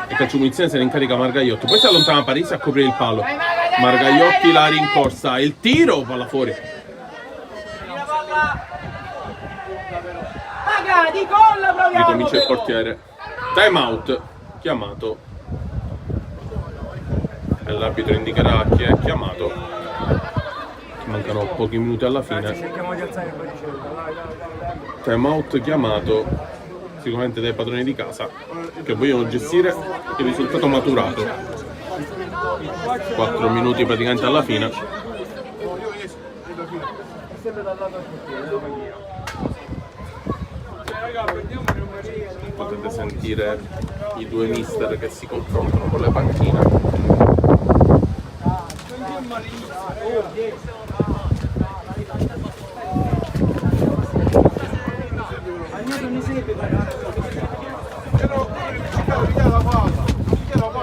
E calcio di punizione se ne incarica Margagliotti. Poi si allontana Parisi a coprire il palo. Margagliotti la rincorsa, il tiro, palla fuori. Ricomincia il portiere. Time out chiamato. E l'arbitro indicherà chi è chiamato. Mancano pochi minuti alla fine. Time out chiamato sicuramente dai padroni di casa che vogliono gestire il risultato maturato. 4 minuti praticamente alla fine. Potete sentire i due mister che si confrontano con le panchine.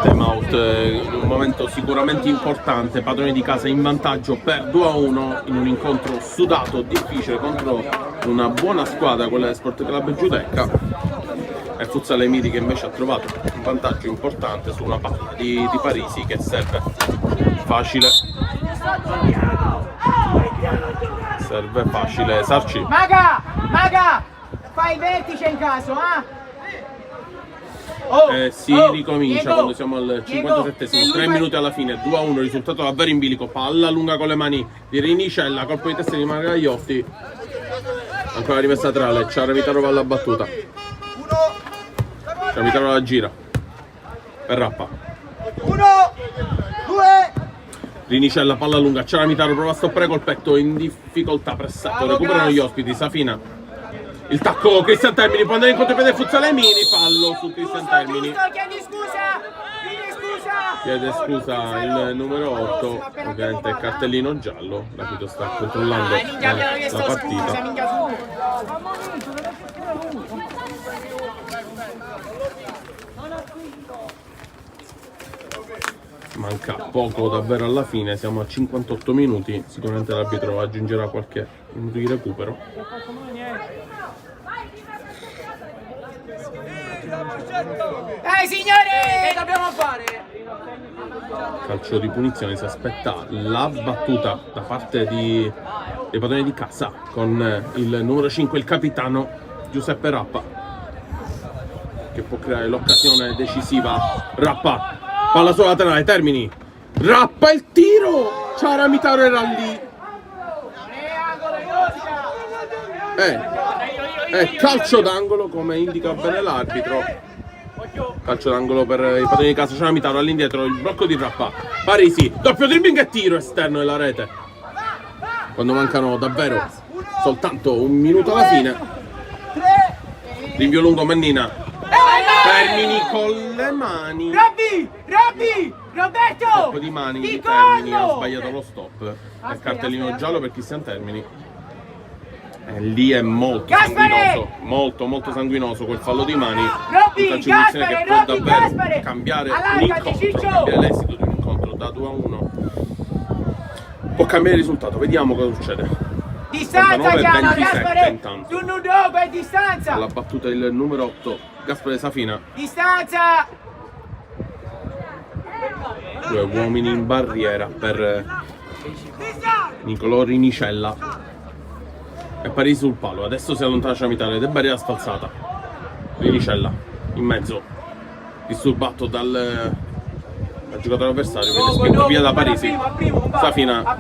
Time out, un momento sicuramente importante, padroni di casa in vantaggio per 2-1 in un incontro sudato, difficile contro una buona squadra, quella del Sport Club Giudecca, e Futsal Emiri che invece ha trovato un vantaggio importante su una palla di Parisi che serve facile. Serve facile, Sarci. Maga! Fai il vertice in caso, Si ricomincia Diego, quando siamo al 57esimo, 3 minuti alla fine, 2-1, risultato davvero in bilico, palla lunga con le mani di Rinicella, colpo di testa di Margagliotti, ancora rimessa tra le, Ciaramitaro va alla battuta, Ciaramitaro la gira, per Rappa, 1, 2, Rinicella, palla lunga, Ciaramitaro prova a stoppare col petto, in difficoltà, pressato, recuperano gli ospiti, Safina. Il tacco, Cristian Termini, può andare in contropiede Futsal Emiri, fallo su Cristian Termini. Chiede scusa il numero 8, ovviamente il cartellino giallo, l'arbitro sta controllando la partita. Manca poco davvero alla fine, siamo a 58 minuti, sicuramente l'arbitro aggiungerà qualche minuto di recupero. Dai signori, che dobbiamo fare? Calcio di punizione, si aspetta la battuta da parte dei padroni di casa con il numero 5, il capitano Giuseppe Rappa, che può creare l'occasione decisiva. Rappa, palla sulla laterale, Termini, Rappa il tiro, Ciaramitaro era lì. Calcio d'angolo come indica bene l'arbitro. Calcio d'angolo per i padroni di casa, Ciaramitaro all'indietro, il blocco di Rappa, Parisi, doppio dribbling e tiro esterno della rete. Quando mancano davvero soltanto un minuto alla fine. Rinvio lungo, Mennina, Termini con le mani. Robby, Roberto! Stop di mani di Termini, ha sbagliato lo stop. È il cartellino giallo per Cristian Termini. E lì è molto sanguinoso, molto sanguinoso quel fallo di mani. Un calcio di punizione che può davvero cambiare un incontro, cambiare l'esito di un incontro da 2-1. Può cambiare il risultato, vediamo cosa succede. Distanza, Chiano, Gaspare! Intanto. Tu non dopo, è distanza! Alla battuta il numero 8, Gaspare Safina. Distanza! Due uomini in barriera per Nicolò Rinicella. E Parisi sul palo, adesso si allontana Ciaramitaro ed è barriera sfalsata. Rinicella in mezzo, disturbato dal giocatore avversario, viene spinto via da Parisi. Safina a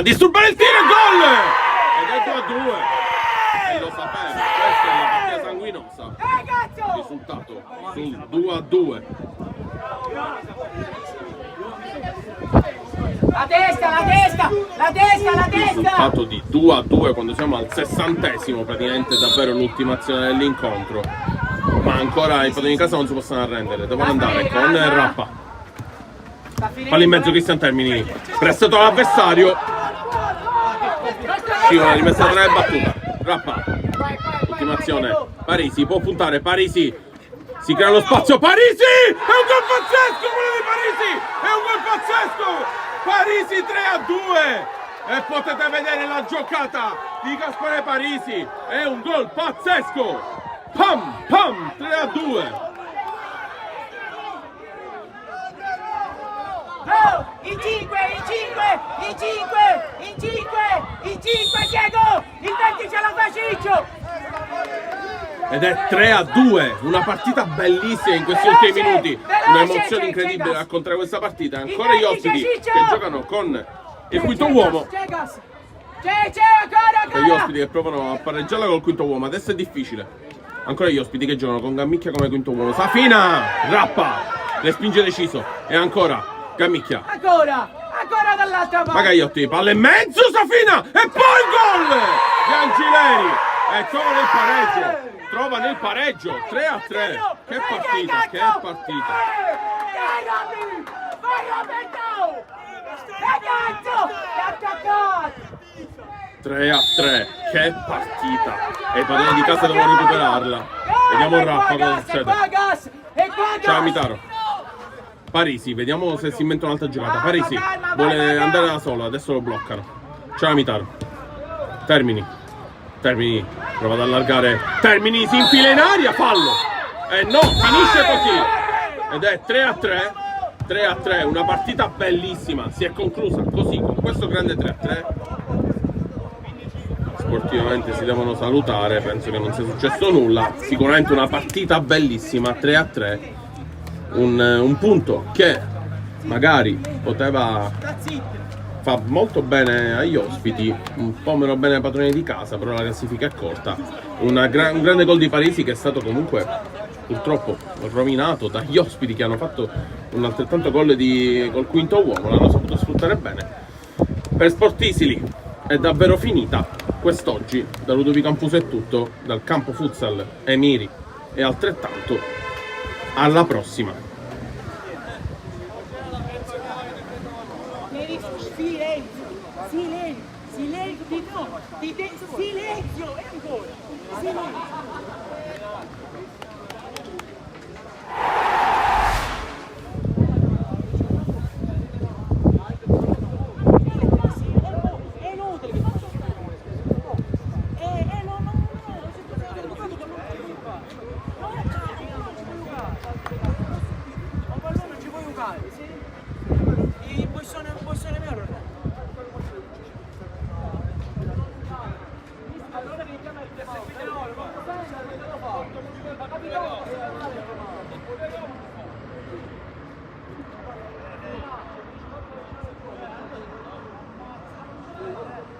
disturbare il tiro e gol! Ed è 2-2. E lo sapete, questa è la partita sanguinosa. Risultato sul 2-2. La testa! Risultato di 2-2 quando siamo al 60esimo, praticamente davvero l'ultima azione dell'incontro. Ma ancora i padroni di casa non si possono arrendere, devono andare con Rappa. Palla in mezzo, Cristian Termini, prestato all'avversario. Scivola, rimessa tra le battuta. Rappa, ultima azione. Parisi può puntare, Parisi. Si crea lo spazio, Parisi! È un gol pazzesco quello di Parisi! È un gol pazzesco! Parisi 3-2! E potete vedere la giocata di Gaspare Parisi! È un gol pazzesco! Pam! 3-2! Oh, in 5, Diego! Il vertice alla Faciccio! Ed è 3-2, una partita bellissima in questi ultimi minuti, un'emozione incredibile raccontare questa partita. Ancora gli ospiti che giocano con il quinto uomo. C'è ancora, Per gli ospiti che provano a pareggiarla col quinto uomo. Adesso è difficile. Ancora gli ospiti che giocano con Gammicchia come quinto uomo. Safina rappa, le spinge deciso. E ancora Gammicchia. Ancora dall'altra parte. Magaiotti, palla in mezzo, Safina. E poi il gol di Angileri. E trovano il pareggio. 3-3. Che partita, che partita. Vai Roberto! Ragazzo! È attaccato! 3-3, che partita. E i padroni di casa devono recuperarla. Vediamo il Rappa cosa succede. Ciao Mitaro. Parisi, vediamo se si inventa un'altra giocata. Parisi vuole andare da solo, adesso lo bloccano. Ciao Mitaro. Termini, prova ad allargare. Termini, si infila in aria, fallo. E no, finisce così. Ed è 3-3. 3-3, una partita bellissima, si è conclusa così, con questo grande 3-3. Sportivamente si devono salutare, penso che non sia successo nulla. Sicuramente una partita bellissima, 3-3. Un punto che magari poteva far molto bene agli ospiti, un po' meno bene ai padroni di casa, però la classifica è corta. Un grande gol di Parisi che è stato comunque purtroppo rovinato dagli ospiti che hanno fatto un altrettanto gol col quinto uomo, l'hanno saputo sfruttare bene. Per Sportisili è davvero finita quest'oggi. Da Ludovico Ampuso è tutto, dal campo futsal Emiri e altrettanto. Alla prossima. Silenzio e ancora silenzio. Puoi suonare meno.